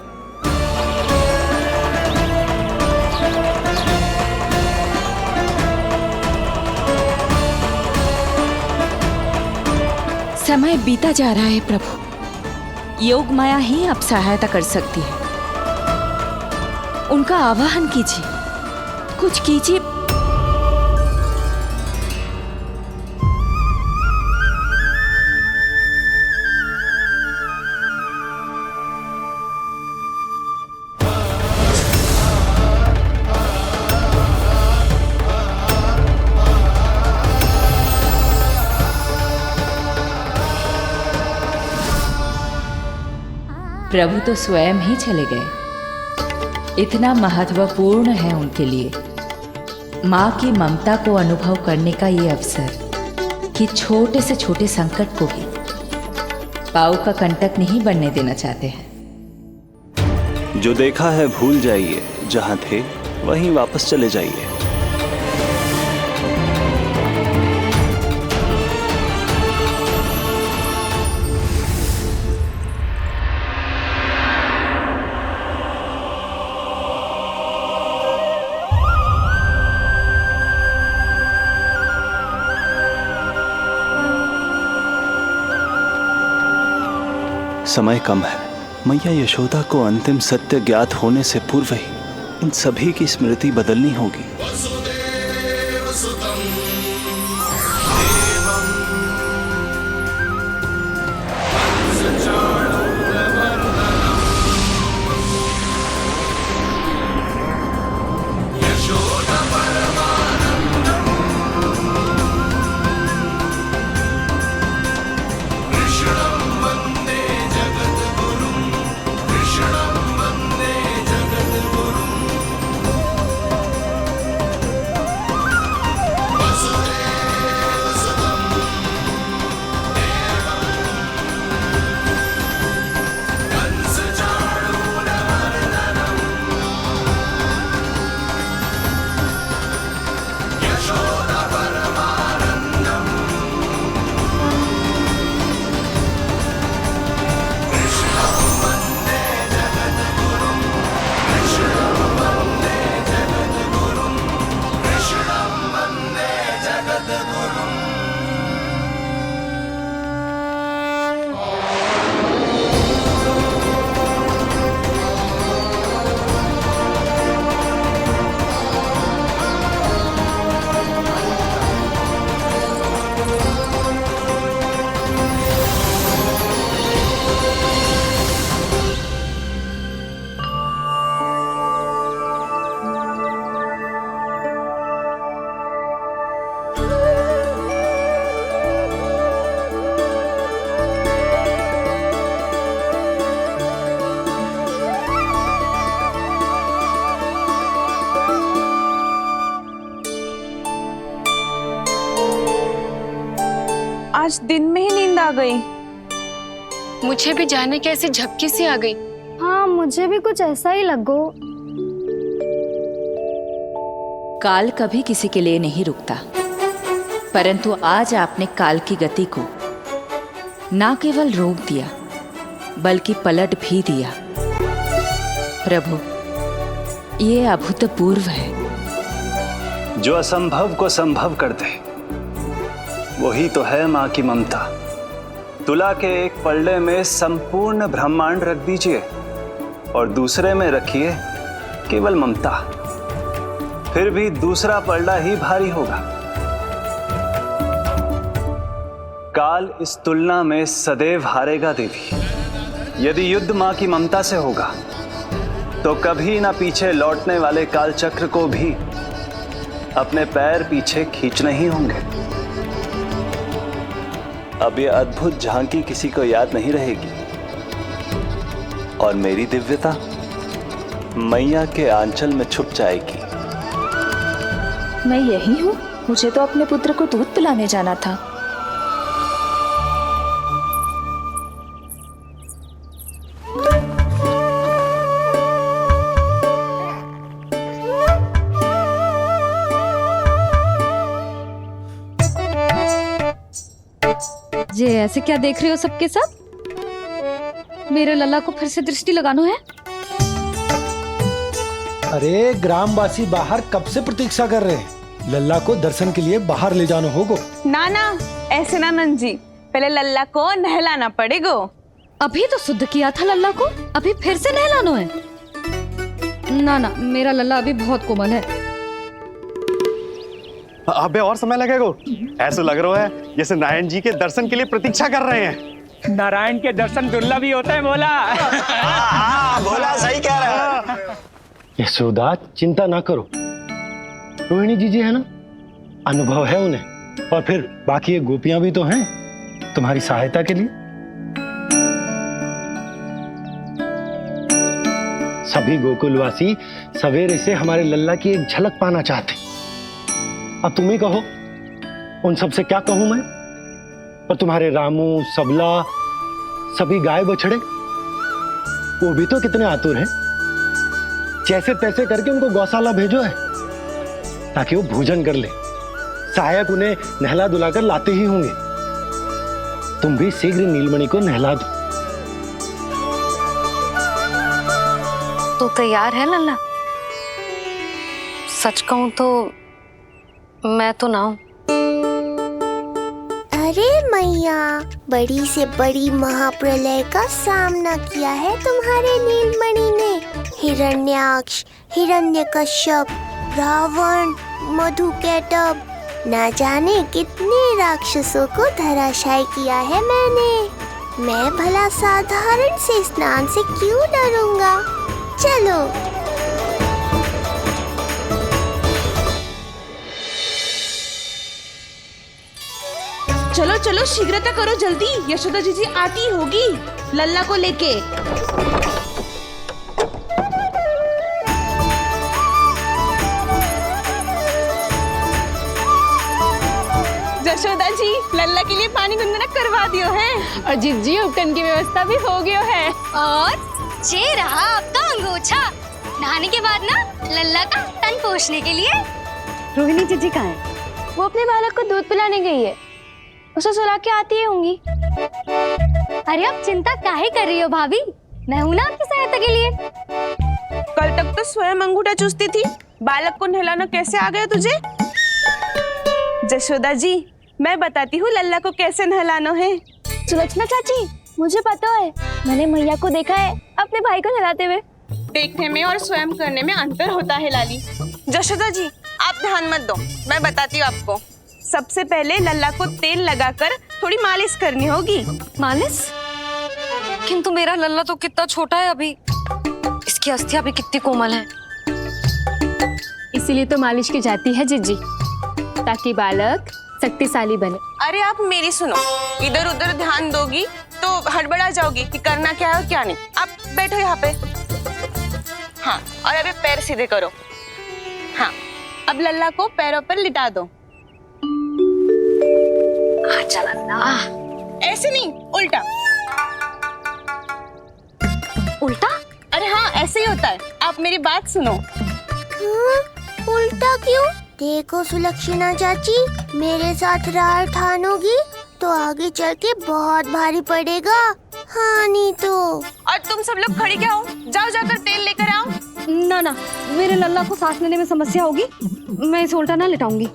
समय बीता जा रहा है प्रभु, योग माया ही अब सहायता कर सकती है। उनका आवाहन कीजिए, कुछ कीजिए। प्रभु तो स्वयं ही चले गए। इतना महत्वपूर्ण है उनके लिए माँ की ममता को अनुभव करने का ये अवसर कि छोटे से छोटे संकट को भी पाँव का कंटक नहीं बनने देना चाहते हैं। जो देखा है भूल जाइए, जहाँ थे वहीं वापस चले जाइए। समय कम है। मैया यशोदा को अंतिम सत्य ज्ञात होने से पूर्व ही इन सभी की स्मृति बदलनी होगी। आज दिन में ही नींद आ गई। मुझे भी जाने कैसे झपकी सी आ गई। हाँ, मुझे भी कुछ ऐसा ही लगो। काल कभी किसी के लिए नहीं रुकता, परंतु आज आपने काल की गति को ना केवल रोक दिया बल्कि पलट भी दिया। प्रभु, ये अभूतपूर्व है। जो असंभव को संभव कर दे वही तो है माँ की ममता। तुला के एक पलड़े में संपूर्ण ब्रह्मांड रख दीजिए और दूसरे में रखिए केवल ममता, फिर भी दूसरा पलड़ा ही भारी होगा। काल इस तुलना में सदैव हारेगा देवी। यदि युद्ध मां की ममता से होगा तो कभी ना पीछे लौटने वाले काल चक्र को भी अपने पैर पीछे खींचने ही होंगे। अब ये अद्भुत झांकी किसी को याद नहीं रहेगी और मेरी दिव्यता मैया के आंचल में छुप जाएगी। मैं यही हूँ। मुझे तो अपने पुत्र को दूध पिलाने जाना था। ये ऐसे क्या देख रहे हो सबके सब? मेरे लल्ला को फिर से दृष्टि लगाना है? अरे ग्रामवासी बाहर कब से प्रतीक्षा कर रहे हैं। लल्ला को दर्शन के लिए बाहर ले जाना होगा। ना ना, ऐसे ना नंद जी, पहले लल्ला को नहलाना पड़ेगा। अभी तो शुद्ध किया था लल्ला को, अभी फिर से नहलाना है? ना ना, मेरा लल्ला अभी बहुत कोमल है। अबे और समय लगेगा। ऐसा लग रहा है जैसे नारायण जी के दर्शन के लिए प्रतीक्षा कर रहे हैं। नारायण के दर्शन दुर्लभ ही होते हैं। बोला बोला, सही कह रहा है। यशोदा, चिंता ना करो। रोहिणी जी है ना, अनुभव है उन्हें, और फिर बाकी ये गोपियां भी तो हैं तुम्हारी सहायता के लिए। सभी गोकुलवासी सवेरे से हमारे लल्ला की एक झलक पाना चाहते। अब तुम ही कहो, उन सब से क्या कहूं मैं? और तुम्हारे रामू, सबला, सभी गाय बछड़े, वो भी तो कितने आतुर हैं। जैसे तैसे करके उनको गौशाला भेजो है ताकि वो भोजन कर ले। सहायक उन्हें नहला धुलाकर लाते ही होंगे। तुम भी शीघ्र नीलमणि को नहला दो। तो तैयार है लल्ला? सच कहूं तो मैं तो ना हूं। अरे मैया, बड़ी से बड़ी महाप्रलय का सामना किया है तुम्हारे नीलमणि ने। हिरण्याक्ष, हिरण्यकश्यप, रावण, मधुकैटभ, ना जाने कितने राक्षसों को धराशायी किया है मैंने। मैं भला साधारण से स्नान से क्यों डरूंगा? चलो। चलो चलो, शीघ्रता करो जल्दी, यशोदा जी आती होगी लल्ला को लेके। यशोदा जी, लल्ला के लिए पानी गुनगुना करवा दियो है, और जिज्जी उपटन की व्यवस्था भी हो गयो है। और ये रहा आपका अंगोछा, नहाने के बाद ना लल्ला का तन पोंछने के लिए। रोहिणी जी कहाँ है? वो अपने बालक को दूध पिलाने गई है, उसे सुला के आती ही होंगी। अरे आप चिंता काहे कर रही हो भाभी, मैं हूं ना आपकी सहायता के लिए। कल तक तो स्वयं अंगूठा चूसती थी, बालक को नहलाना कैसे आ गया तुझे? यशोदा जी, मैं बताती हूँ लल्ला को कैसे नहलाना है। सुलक्षणा चाची, मुझे पता है, मैंने मैया को देखा है अपने भाई को नहलाते हुए। देखने में और स्वयं करने में अंतर होता है लाली। यशोदा जी, आप ध्यान मत दो, मैं बताती हूँ आपको। सबसे पहले लल्ला को तेल लगाकर थोड़ी मालिश करनी होगी। मालिश? किंतु मेरा लल्ला तो कितना छोटा है अभी, इसकी अस्थियां भी कितनी कोमल है। इसीलिए तो मालिश की जाती है जिज्जी, ताकि बालक शक्तिशाली बने। अरे आप मेरी सुनो, इधर उधर ध्यान दोगी तो हड़बड़ा जाओगी कि करना क्या है और क्या नहीं। आप बैठो यहाँ पे। हाँ, और अभी पैर सीधे करो। हाँ, अब लल्ला को पैरों पर लिटा दो। पूजा लल्ला। ऐसे नहीं, उल्टा। उल्टा? अरे हाँ, ऐसे ही होता है। आप मेरी बात सुनो। उल्टा क्यों? देखो सुलक्षणा चाची, मेरे साथ रार ठानोगी तो आगे चल के बहुत भारी पड़ेगा। हाँ नहीं तो। और तुम सब लोग खड़ी क्या हो? जाओ जाकर तेल लेकर आओ। ना ना, मेरे लल्ला को सांस लेने में समस्या होगी, मैं इसे उल्टा ना लिटाऊंगी।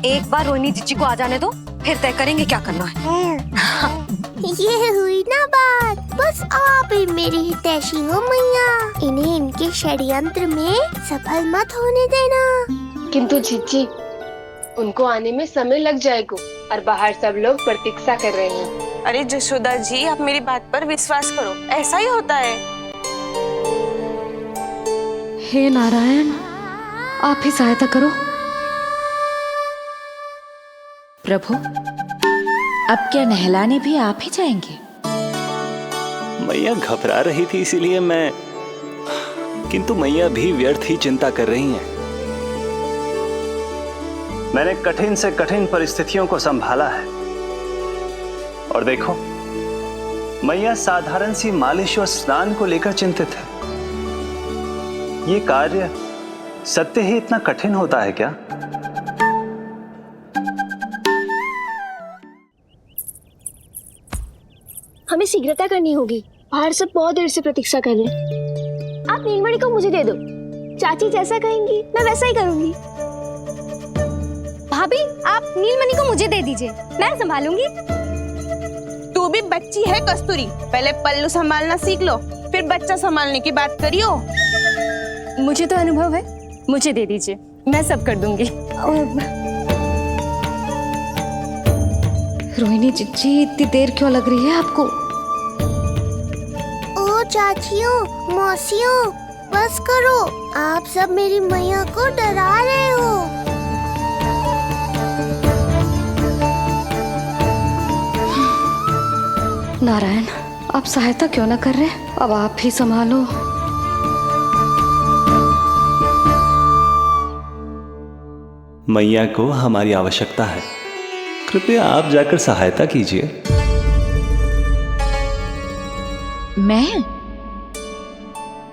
एक बार रोहिणी जीजी को आ जाने दो, फिर तय करेंगे क्या करना है। ये हुई ना बात। बस आप ही मेरी हितैषी हो मैया, इन्हें इनके षड्यंत्र में सफल मत होने देना। किंतु जीजी, उनको आने में समय लग जाएगा और बाहर सब लोग प्रतीक्षा कर रहे हैं। अरे जशोदा जी, आप मेरी बात पर विश्वास करो, ऐसा ही होता है। हे नारायण, आप ही सहायता करो। प्रभु, अब क्या नहलाने भी आप ही जाएंगे? मैया घबरा रही थी इसीलिए मैं, किंतु मैया भी व्यर्थ ही चिंता कर रही हैं। मैंने कठिन से कठिन परिस्थितियों को संभाला है और देखो, मैया साधारण सी मालिश और स्नान को लेकर चिंतित है। ये कार्य सत्य ही इतना कठिन होता है क्या? हमें शीघ्रता करनी होगी, बाहर सब बहुत देर से प्रतीक्षा कर रहे हैं। आप नीलमणि को मुझे दे दो, चाची जैसा कहेंगी मैं वैसा ही करूंगी। भाभी, आप नीलमणि को मुझे दे दीजिए, मैं संभालूंगी। तू भी बच्ची है कस्तूरी, पहले पल्लू संभालना सीख लो, फिर बच्चा संभालने की बात करियो। मुझे तो अनुभव है, मुझे दे दीजिए, मैं सब कर दूंगी। रोहिणी जीजी, इतनी देर क्यों लग रही है आपको? ओ चाचियों, मौसियों, बस करो, आप सब मेरी मैया को डरा रहे हो। नारायण, आप सहायता क्यों ना कर रहे? अब आप ही संभालो। मैया को हमारी आवश्यकता है, कृपया आप जाकर सहायता कीजिए।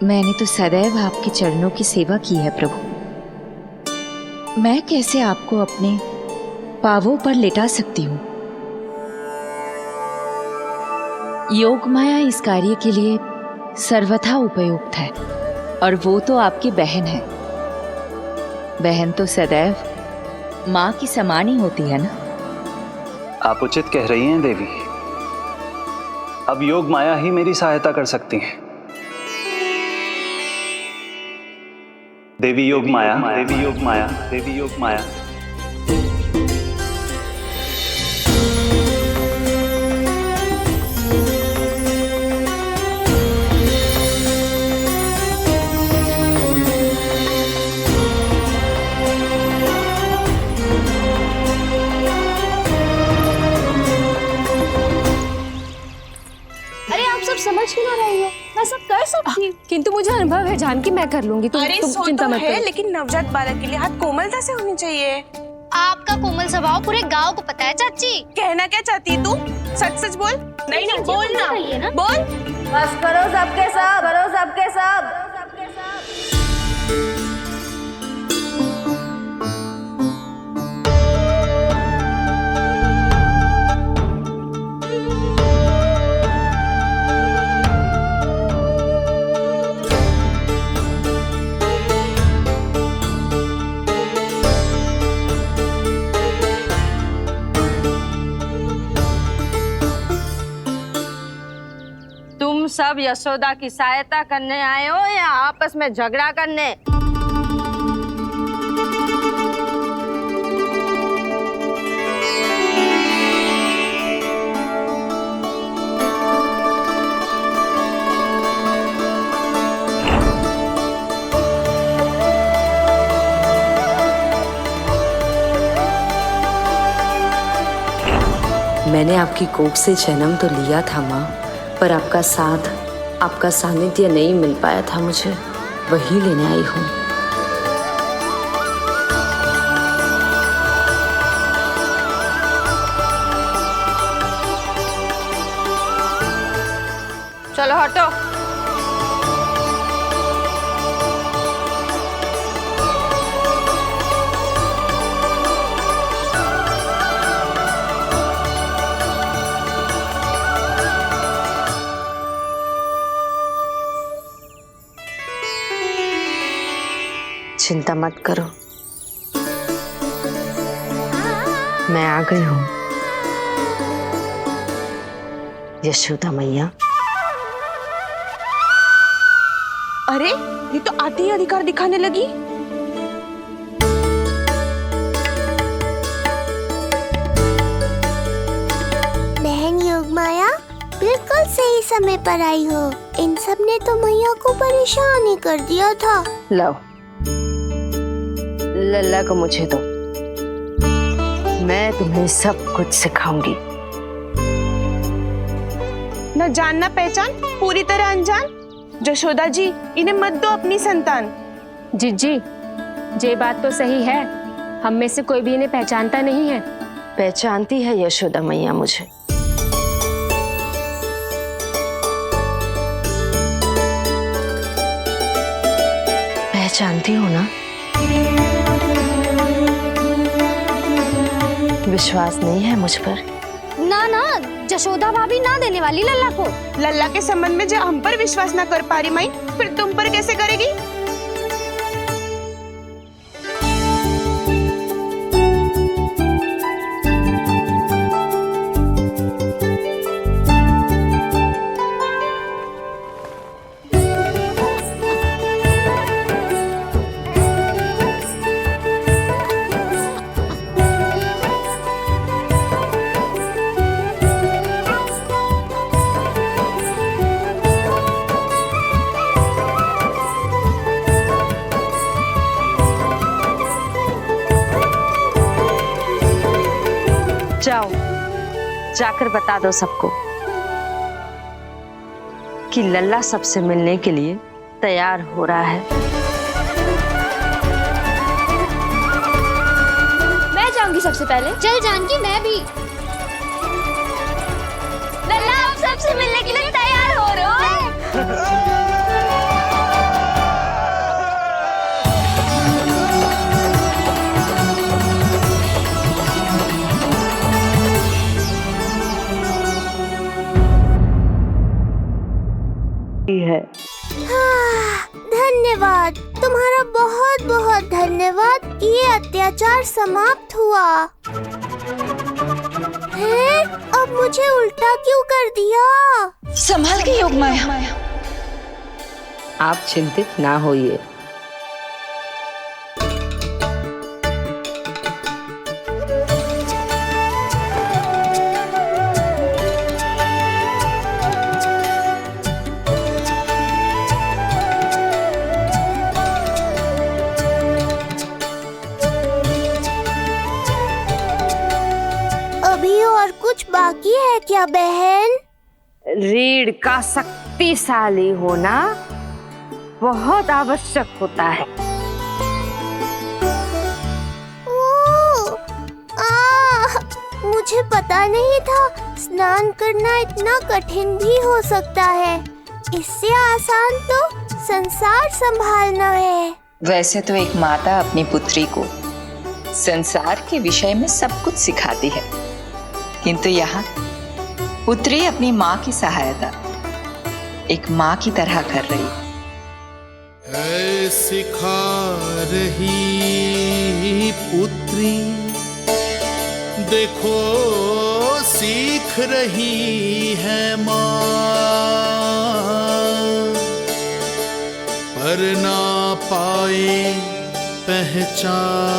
मैंने तो सदैव आपके चरणों की सेवा की है प्रभु। मैं कैसे आपको अपने पांवों पर लेटा सकती हूँ? योग माया इस कार्य के लिए सर्वथा उपयुक्त है, और वो तो आपकी बहन है। बहन तो सदैव माँ की समान ही होती है ना। आप उचित कह रही हैं देवी, अब योग माया ही मेरी सहायता कर सकती हैं। देवी योग माया, देवी योग माया, देवी योग माया। समझ क्यों ना रही है? मैं सब कर सकती हूँ, किंतु मुझे अनुभव है जानकी, मैं कर लूंगी। तुम चिंता मत करो। लेकिन नवजात बालक के लिए हाथ कोमलता से होनी चाहिए। आपका कोमल स्वभाव पूरे गांव को पता है चाची। कहना क्या चाहती है तू? सच सच बोल। नहीं नहीं, बोलना, बोल। बस करो सबके सब, करो सबके सब। सब यशोदा की सहायता करने आए हो या आपस में झगड़ा करने? मैंने आपकी कोख से जन्म तो लिया था माँ, पर आपका साथ, आपका सानिध्य नहीं मिल पाया था मुझे, वही लेने आई हूँ। चलो हटो। चिंता मत करो, मैं आ गई हूँ यशोदा मैया। अरे ये तो आते ही अधिकार दिखाने लगी। बहन योगमाया बिल्कुल सही समय पर आई हो। इन सब ने तो मैया को परेशान ही कर दिया था। लो लल्ला को मुझे दो, मैं तुम्हें सब कुछ सिखाऊंगी। न जानना पहचान, पूरी तरह अनजान। जशोदा जी, इन्हें मत दो अपनी संतान। जीजी, ये बात तो सही है, हम में से कोई भी इन्हें पहचानता नहीं है। पहचानती है यशोदा मैया मुझे। पहचानती हो ना? विश्वास नहीं है मुझ पर? ना ना, जशोदा भाभी ना देने वाली लल्ला को। लल्ला के संबंध में जो हम पर विश्वास ना कर पा रही माई, फिर तुम पर कैसे करेगी? जाओ, जाकर बता दो सबको कि लल्ला सबसे मिलने के लिए तैयार हो रहा है। मैं जाऊंगी सबसे पहले। चल जानकी, मैं भी। लल्ला आप सबसे मिलने के लिए तैयार हो रहे हो? है। धन्यवाद, तुम्हारा बहुत बहुत धन्यवाद। ये अत्याचार समाप्त हुआ है। अब मुझे उल्टा क्यों कर दिया? संभाल के योगमाया। आप चिंतित ना होइए। कुछ बाकी है क्या बहन? रीढ़ का शक्तिशाली होना बहुत आवश्यक होता है। मुझे पता नहीं था स्नान करना इतना कठिन भी हो सकता है। इससे आसान तो संसार संभालना है। वैसे तो एक माता अपनी पुत्री को संसार के विषय में सब कुछ सिखाती है, किंतु यहाँ पुत्री अपनी माँ की सहायता एक माँ की तरह कर रही है। सिखा रही पुत्री, देखो सीख रही है माँ, पर ना पाए पहचान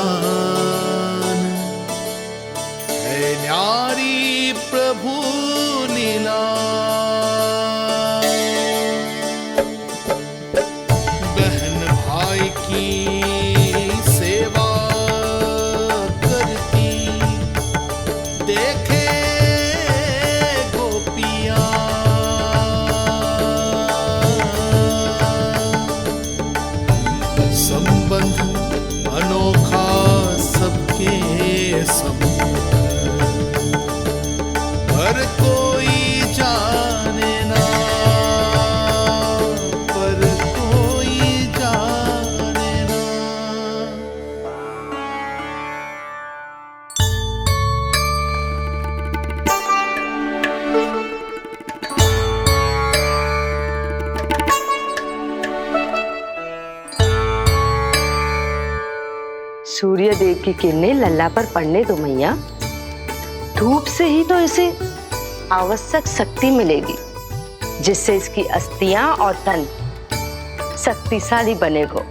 है न्यारी प्रभु लीला। बहन भाई की सेवा करती देखे गोपियाँ, संबंध अनोखा सबके सब, हर कोई जा सूर्य देव की किरणें लल्ला पर पड़ने दो मैया। धूप से ही तो इसे आवश्यक शक्ति मिलेगी, जिससे इसकी अस्थियां और तन शक्तिशाली बनेगा।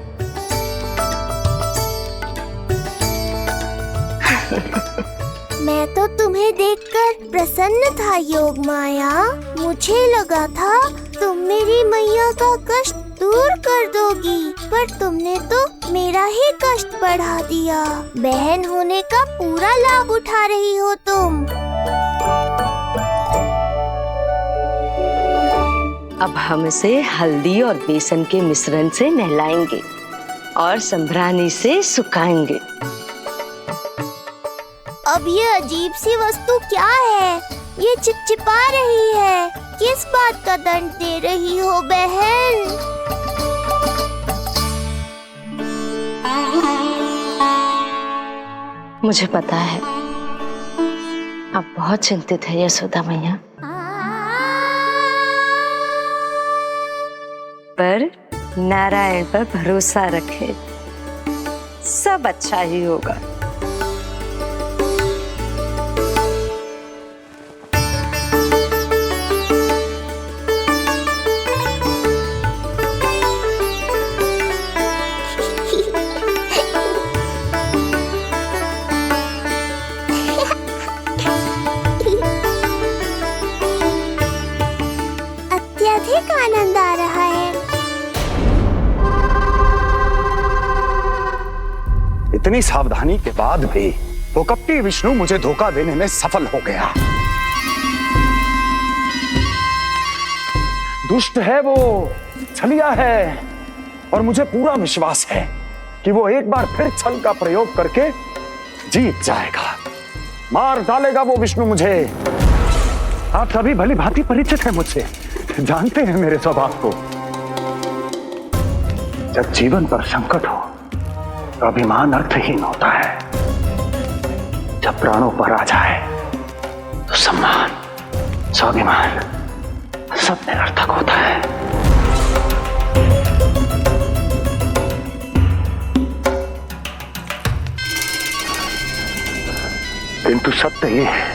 मैं तो तुम्हें देखकर प्रसन्न था योग माया। मुझे लगा था तुम मेरी मैया का कष्ट दूर कर दोगी, पर तुमने तो मेरा ही कष्ट बढ़ा दिया। बहन होने का पूरा लाभ उठा रही हो तुम। अब हम इसे हल्दी और बेसन के मिश्रण से नहलाएंगे और संभरानी से सुखाएंगे। अब ये अजीब सी वस्तु क्या है? ये चिपचिपा रही है। किस बात का दंड दे रही हो बहन? मुझे पता है आप बहुत चिंतित है यशोदा मैया, पर नारायण पर भरोसा रखे, सब अच्छा ही होगा। अत्यधिक आनंद आ रहा है। इतनी सावधानी के बाद भी वो कपटी विष्णु मुझे धोखा देने में सफल हो गया। दुष्ट है वो, छलिया है, और मुझे पूरा विश्वास है कि वो एक बार फिर छल का प्रयोग करके जीत जाएगा। मार डालेगा वो विष्णु मुझे। आप सभी भली भांति परिचित हैं मुझसे, जानते हैं मेरे स्वभाव को। जब जीवन पर संकट हो तो अभिमान अर्थहीन होता है, जब प्राणों पर आ जाए तो सम्मान, स्वाभिमान सब निरर्थक होता है। किंतु सत्य ये है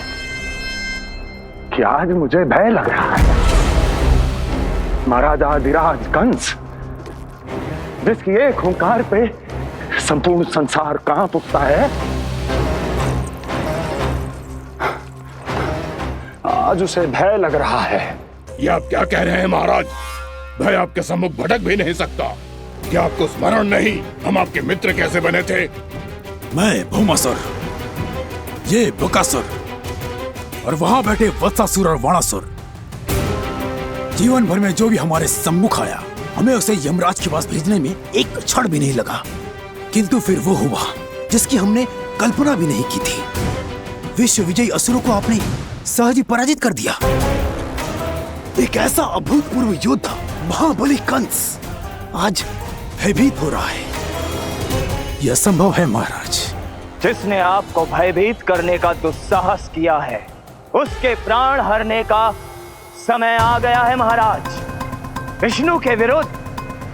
कि आज मुझे भय लग रहा है। महाराजाधिराज कंस, जिसकी एक हुंकार पे संपूर्ण संसार कांप उठता है, आज उसे भय लग रहा है। ये आप क्या कह रहे हैं महाराज? भय आपके सम्मुख भटक भी नहीं सकता। क्या आपको स्मरण नहीं हम आपके मित्र कैसे बने थे? मैं भौमासुर, ये बकासुर, और वहां बैठे वत्सासुर और वाणासुर। जीवन भर में जो भी हमारे सम्मुख आया, हमें उसे यमराज के पास भेजने में एक क्षण भी नहीं लगा। किंतु फिर वो हुआ जिसकी हमने कल्पना भी नहीं की थी। विश्व विजयी असुरों को आपने सहज ही पराजित कर दिया। एक ऐसा अभूतपूर्व योद्धा महाबली कंस आज भयभीत हो रहा है। यह संभव है महाराज। जिसने आपको भयभीत करने का दुस्साहस किया है, उसके प्राण हरने का समय आ गया है महाराज। विष्णु के विरुद्ध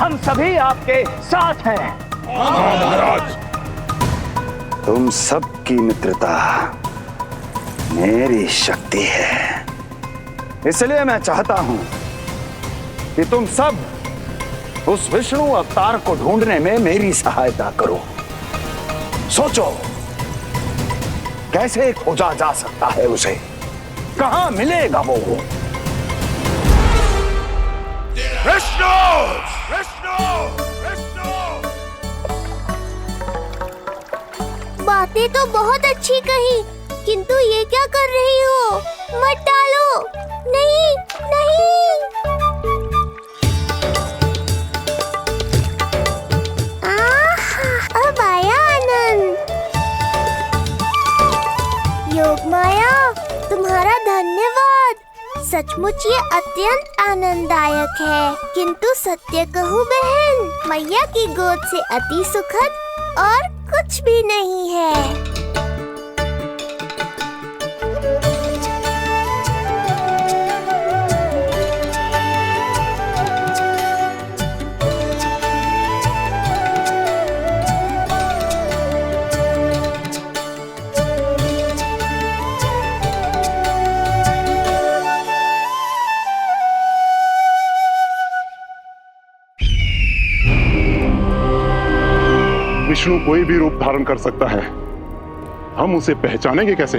हम सभी आपके साथ हैं। महाराज, तुम सबकी मित्रता मेरी शक्ति है, इसलिए मैं चाहता हूं कि तुम सब उस विष्णु अवतार को ढूंढने में मेरी सहायता करो। सोचो कैसे खोजा जा सकता है उसे, कहां मिलेगा वो? विष्णु! विष्णु! विष्णु! बातें तो बहुत अच्छी कही, किंतु ये क्या कर रही हो? मत डालो। नहीं, नहीं। अब आया आनंद। योग माया, तुम्हारा धन्यवाद। सचमुच ये अत्यंत आनंददायक है। किंतु सत्य कहूँ बहन, मैया की गोद से अति सुखद और कुछ भी नहीं है। विष्णु कोई भी रूप धारण कर सकता है, हम उसे पहचानेंगे कैसे?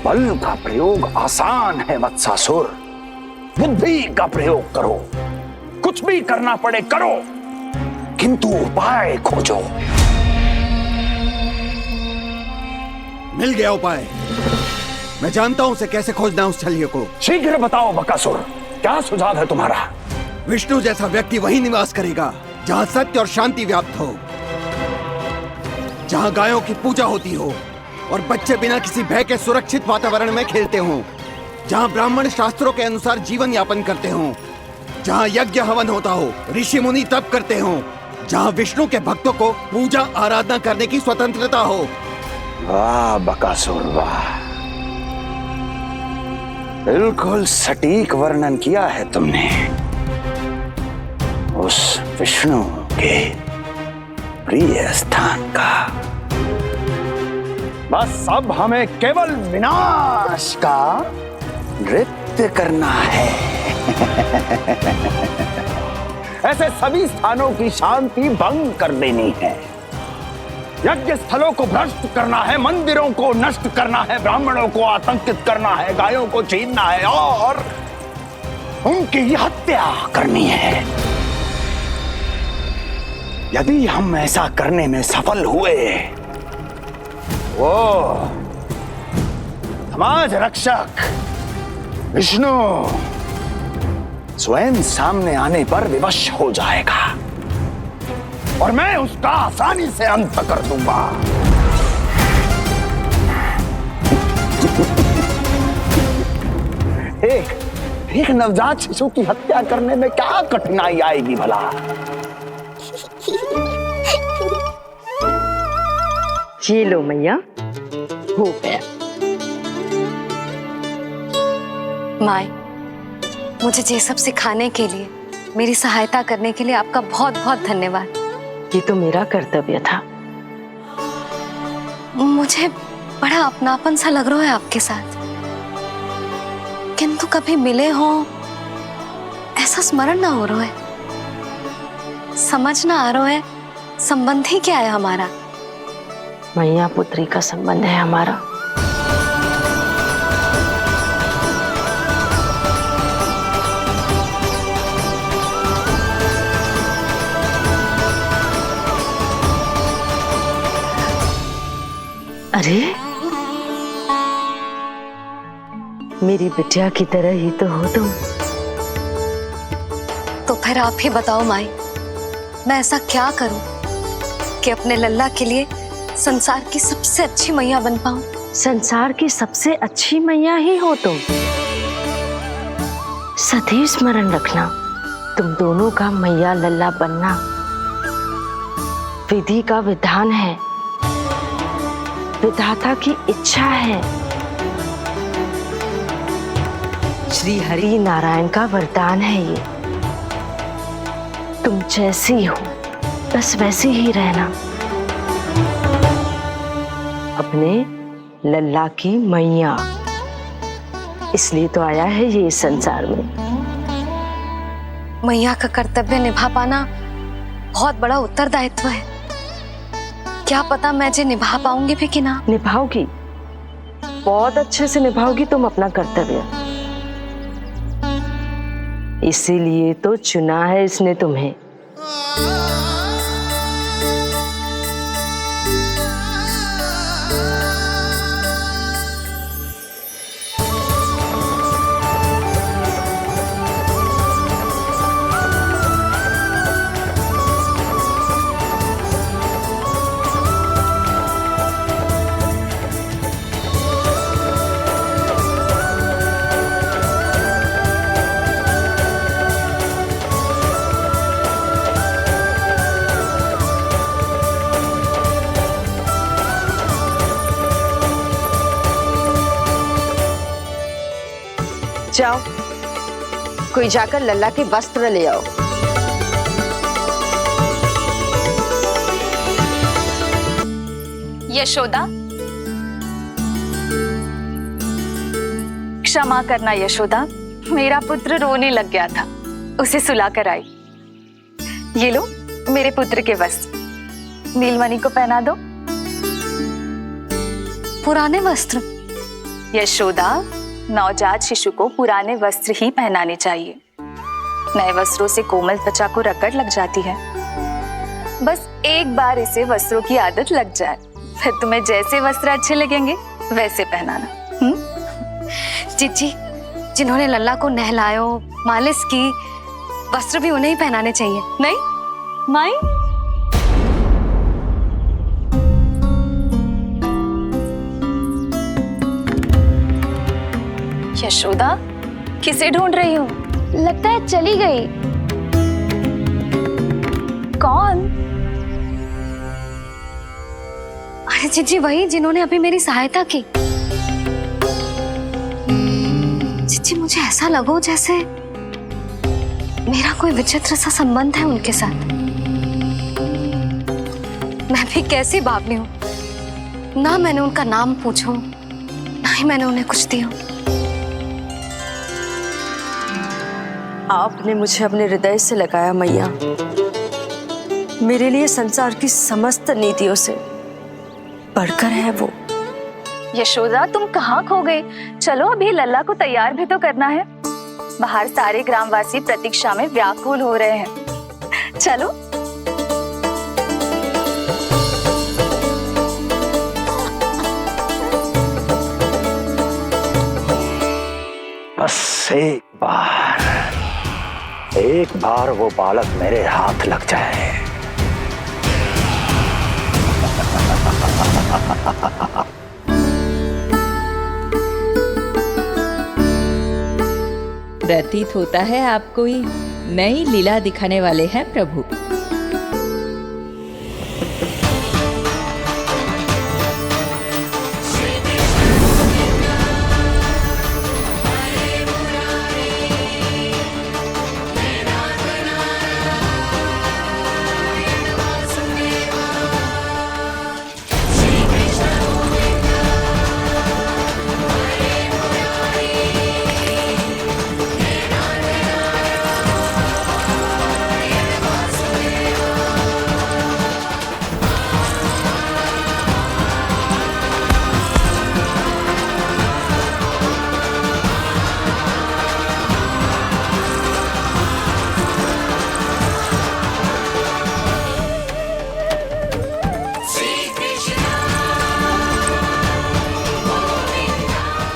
बल का प्रयोग आसान है वत्सासुर, बुद्धि का प्रयोग करो। कुछ भी करना पड़े करो, किंतु उपाय खोजो। मिल गया उपाय। मैं जानता हूं उसे कैसे खोजना है, उस छलिए को। शीघ्र बताओ बकासुर, क्या सुझाव है तुम्हारा? विष्णु जैसा व्यक्ति वहीं निवास करेगा जहां सत्य और शांति व्याप्त हो, जहां गायों की पूजा होती हो और बच्चे बिना किसी भय के सुरक्षित वातावरण में खेलते हों, जहां ब्राह्मण शास्त्रों के अनुसार जीवन यापन करते हों, जहां यज्ञ हवन होता हो, ऋषि मुनि तप करते हों, जहां विष्णु के भक्तों को पूजा आराधना करने की स्वतंत्रता हो। वाह बकासुर वाह, बिल्कुल सटीक वर्णन किया है तुमने उस विष्णु के प्रिय स्थान का। बस अब हमें केवल विनाश का नृत्य करना है। ऐसे सभी स्थानों की शांति भंग कर देनी है, यज्ञ स्थलों को भ्रष्ट करना है, मंदिरों को नष्ट करना है, ब्राह्मणों को आतंकित करना है, गायों को छीनना है और उनकी हत्या करनी है। यदि हम ऐसा करने में सफल हुए, वो समाज रक्षक विष्णु स्वयं सामने आने पर विवश हो जाएगा और मैं उसका आसानी से अंत कर दूंगा। एक नवजात शिशु की हत्या करने में क्या कठिनाई आएगी भला? ये लो मैया, हो गया। माए, मुझे ये सब सिखाने के लिए, मेरी सहायता करने के लिए आपका बहुत बहुत धन्यवाद। ये तो मेरा कर्तव्य था। मुझे बड़ा अपनापन सा लग रहा है आपके साथ, किंतु कभी मिले हो ऐसा स्मरण ना हो रहा है, समझ ना आ रहा है संबंध ही क्या है हमारा। मैया पुत्री का संबंध है हमारा। अरे मेरी बिटिया की तरह ही तो हो तुम। तो फिर आप ही बताओ माई, मैं ऐसा क्या करूं कि अपने लल्ला के लिए संसार की सबसे अच्छी मैया बन पाऊं? संसार की सबसे अच्छी मैया ही हो तुम। सदैव स्मरण रखना, तुम दोनों का मैया लल्ला बनना विधि का विधान है, विधाता की इच्छा है, श्री हरि नारायण का वरदान है। ये तुम जैसी हो बस वैसी ही रहना, अपने लल्ला की मैया। इसलिए तो आया है ये इस संसार में। मैया का कर्तव्य निभा पाना बहुत बड़ा उत्तरदायित्व है। क्या पता मैं जे निभा पाऊंगी भी कि ना। निभाओगी, बहुत अच्छे से निभाओगी तुम अपना कर्तव्य। इसीलिए तो चुना है इसने तुम्हें। जाओ, कोई जाकर लल्ला के वस्त्र ले आओ। यशोदा, क्षमा करना यशोदा, मेरा पुत्र रोने लग गया था, उसे सुला कर आई। ये लो मेरे पुत्र के वस्त्र। नीलमणि को पहना दो। पुराने वस्त्र? यशोदा, नवजात शिशु को पुराने वस्त्र ही पहनाने चाहिए। नए वस्त्रों से कोमल त्वचा को रगड़ लग जाती है। बस एक बार इसे वस्त्रों की आदत लग जाए, फिर तुम्हें जैसे वस्त्र अच्छे लगेंगे वैसे पहनाना। जीजी, जिन्होंने लल्ला को नहलायो, मालिश की, वस्त्र भी उन्हें ही पहनाने चाहिए। नहीं माई, यशोदा किसे ढूंढ रही हो? लगता है चली गई। कौन? अरे जीजी, वही जिन्होंने अभी मेरी सहायता की। जीजी, मुझे ऐसा लगो जैसे मेरा कोई विचित्र सा संबंध है उनके साथ। मैं भी कैसी बावली हूँ, ना मैंने उनका नाम पूछो, ना ही मैंने उन्हें कुछ दिया। आपने मुझे अपने हृदय से लगाया मैया। मेरे लिए संसार की समस्त नीतियों से बढ़कर है वो। यशोदा, तुम कहाँ खो गई? चलो अभी लल्ला को तैयार भी तो करना है। बाहर सारे ग्रामवासी प्रतीक्षा में व्याकुल हो रहे हैं। चलो। बस एक बार वो बालक मेरे हाथ लग जाए। प्रतीत होता है आप कोई नई लीला दिखाने वाले हैं प्रभु।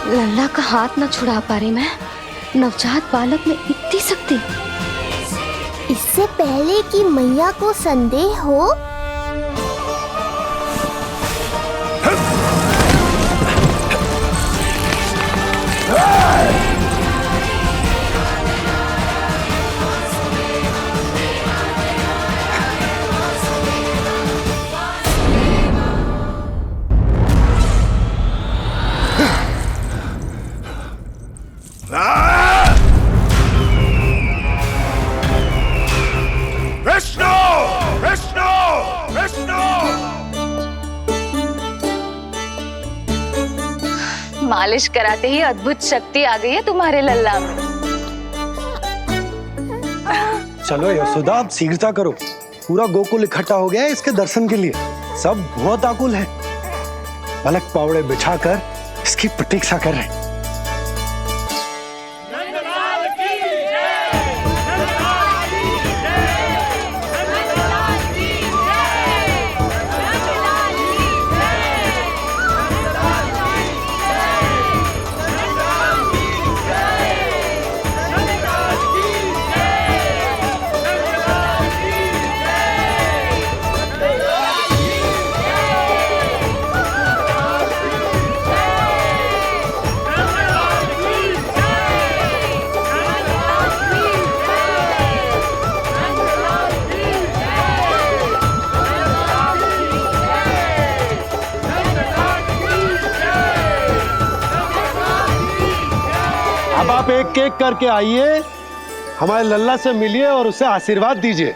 लल्ला का हाथ न छुड़ा पा रही मैं। नवजात बालक में इतनी शक्ति। इससे पहले कि मैया को संदेह हो, मालिश कराते ही अद्भुत शक्ति आ गई है तुम्हारे लल्ला में। चलो यशोदा, आप शीघ्रता करो। पूरा गोकुल इकट्ठा हो गया है इसके दर्शन के लिए। सब बहुत आकुल है। पलक पावड़े बिछाकर इसकी प्रतीक्षा कर रहे हैं। अब आप एक एक करके आइए, हमारे लल्ला से मिलिए और उसे आशीर्वाद दीजिए।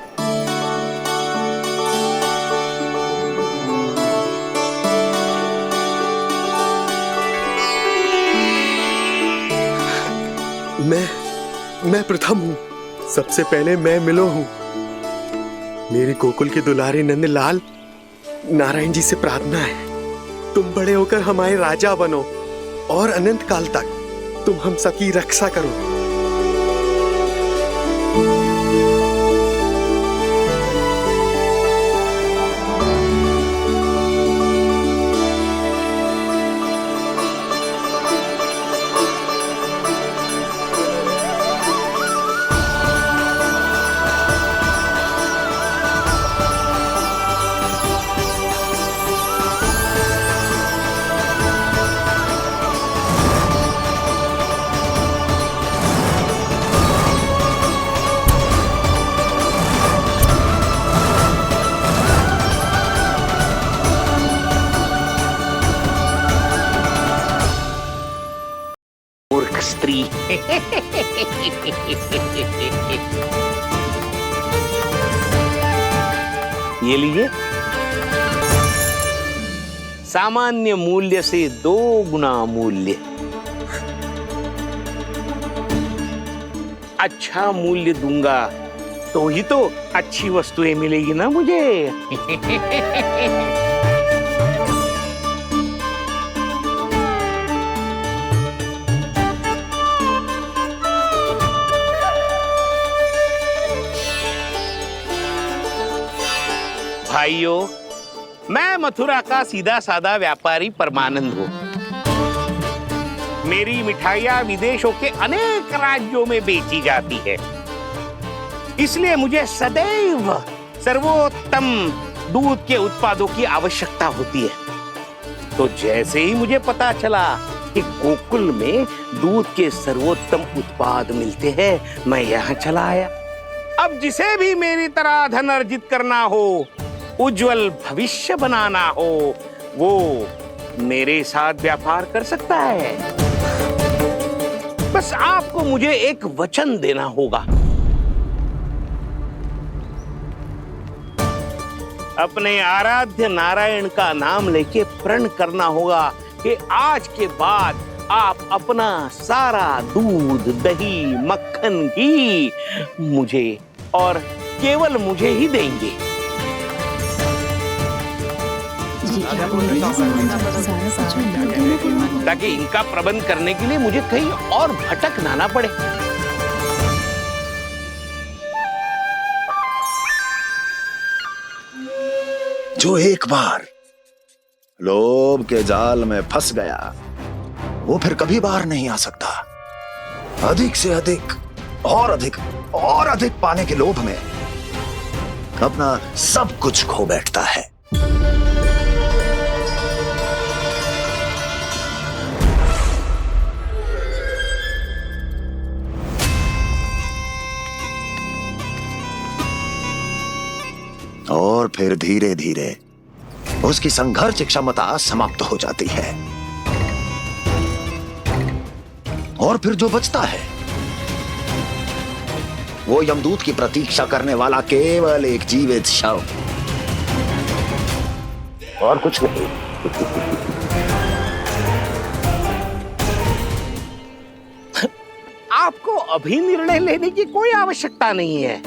मैं प्रथम हूँ। सबसे पहले मैं मिलो हूँ। मेरी गोकुल के दुलारे नंद लाल नारायण जी से प्रार्थना है, तुम बड़े होकर हमारे राजा बनो और अनंत काल तक तुम हम सबकी रक्षा करो। स्त्री ये लीजिए, सामान्य मूल्य से 2 गुना मूल्य। अच्छा मूल्य दूंगा तो ही तो अच्छी वस्तुएं मिलेगी ना मुझे। भाइयों, मैं मथुरा का सीधा साधा व्यापारी परमानंद हूं। मेरी मिठाइयां विदेशों के अनेक राज्यों में बेची जाती है, इसलिए मुझे सदैव सर्वोत्तम दूध के उत्पादों की आवश्यकता होती है। तो जैसे ही मुझे पता चला कि गोकुल में दूध के सर्वोत्तम उत्पाद मिलते हैं, मैं यहाँ चला आया। अब जिसे भी मेरी तरह धन अर्जित करना हो, उज्जवल भविष्य बनाना हो, वो मेरे साथ व्यापार कर सकता है। बस आपको मुझे एक वचन देना होगा। अपने आराध्य नारायण का नाम लेके प्रण करना होगा कि आज के बाद आप अपना सारा दूध, दही, मक्खन, घी मुझे और केवल मुझे ही देंगे। ताकि इनका प्रबंध करने के लिए मुझे कहीं और भटकना ना पड़े। जो एक बार लोभ के जाल में फंस गया, वो फिर कभी बाहर नहीं आ सकता। अधिक से अधिक और अधिक और अधिक पाने के लोभ में अपना सब कुछ खो बैठता है। और फिर धीरे धीरे उसकी संघर्ष क्षमता समाप्त हो जाती है, और फिर जो बचता है वो यमदूत की प्रतीक्षा करने वाला केवल एक जीवित शव, और कुछ नहीं। आपको अभी निर्णय लेने की कोई आवश्यकता नहीं है।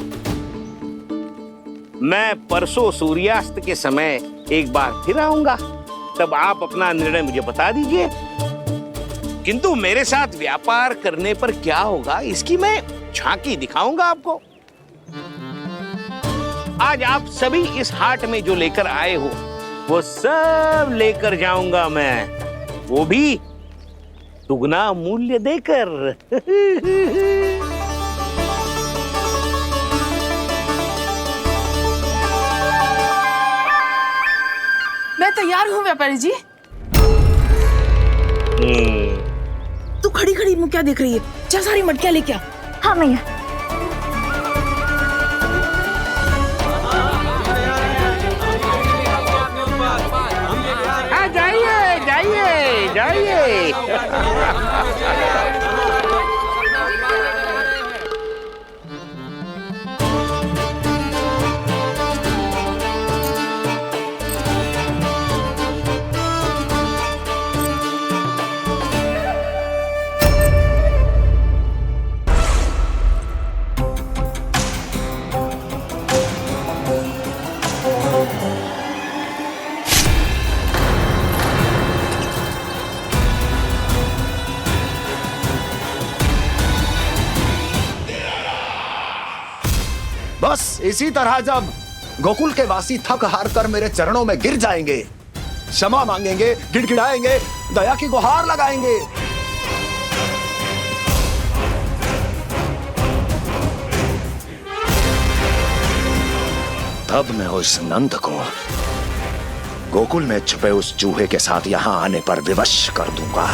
मैं परसों सूर्यास्त के समय एक बार फिर आऊंगा, तब आप अपना निर्णय मुझे बता दीजिए। किंतु मेरे साथ व्यापार करने पर क्या होगा, इसकी मैं झांकी दिखाऊंगा आपको। आज आप सभी इस हाट में जो लेकर आए हो, वो सब लेकर जाऊंगा मैं, वो भी दुगना मूल्य देकर। मैं तैयार हूँ व्यापारी जी। तू खड़ी खड़ी मुँह क्या देख रही है? चल सारी मटकियाँ लेके आ। हाँ मैया। जाइए जाइए जाइए। बस इसी तरह जब गोकुल के वासी थक हार कर मेरे चरणों में गिर जाएंगे, क्षमा मांगेंगे, गिड़गिड़ाएंगे, दया की गुहार लगाएंगे, तब मैं उस नंद को गोकुल में छुपे उस चूहे के साथ यहां आने पर विवश कर दूंगा।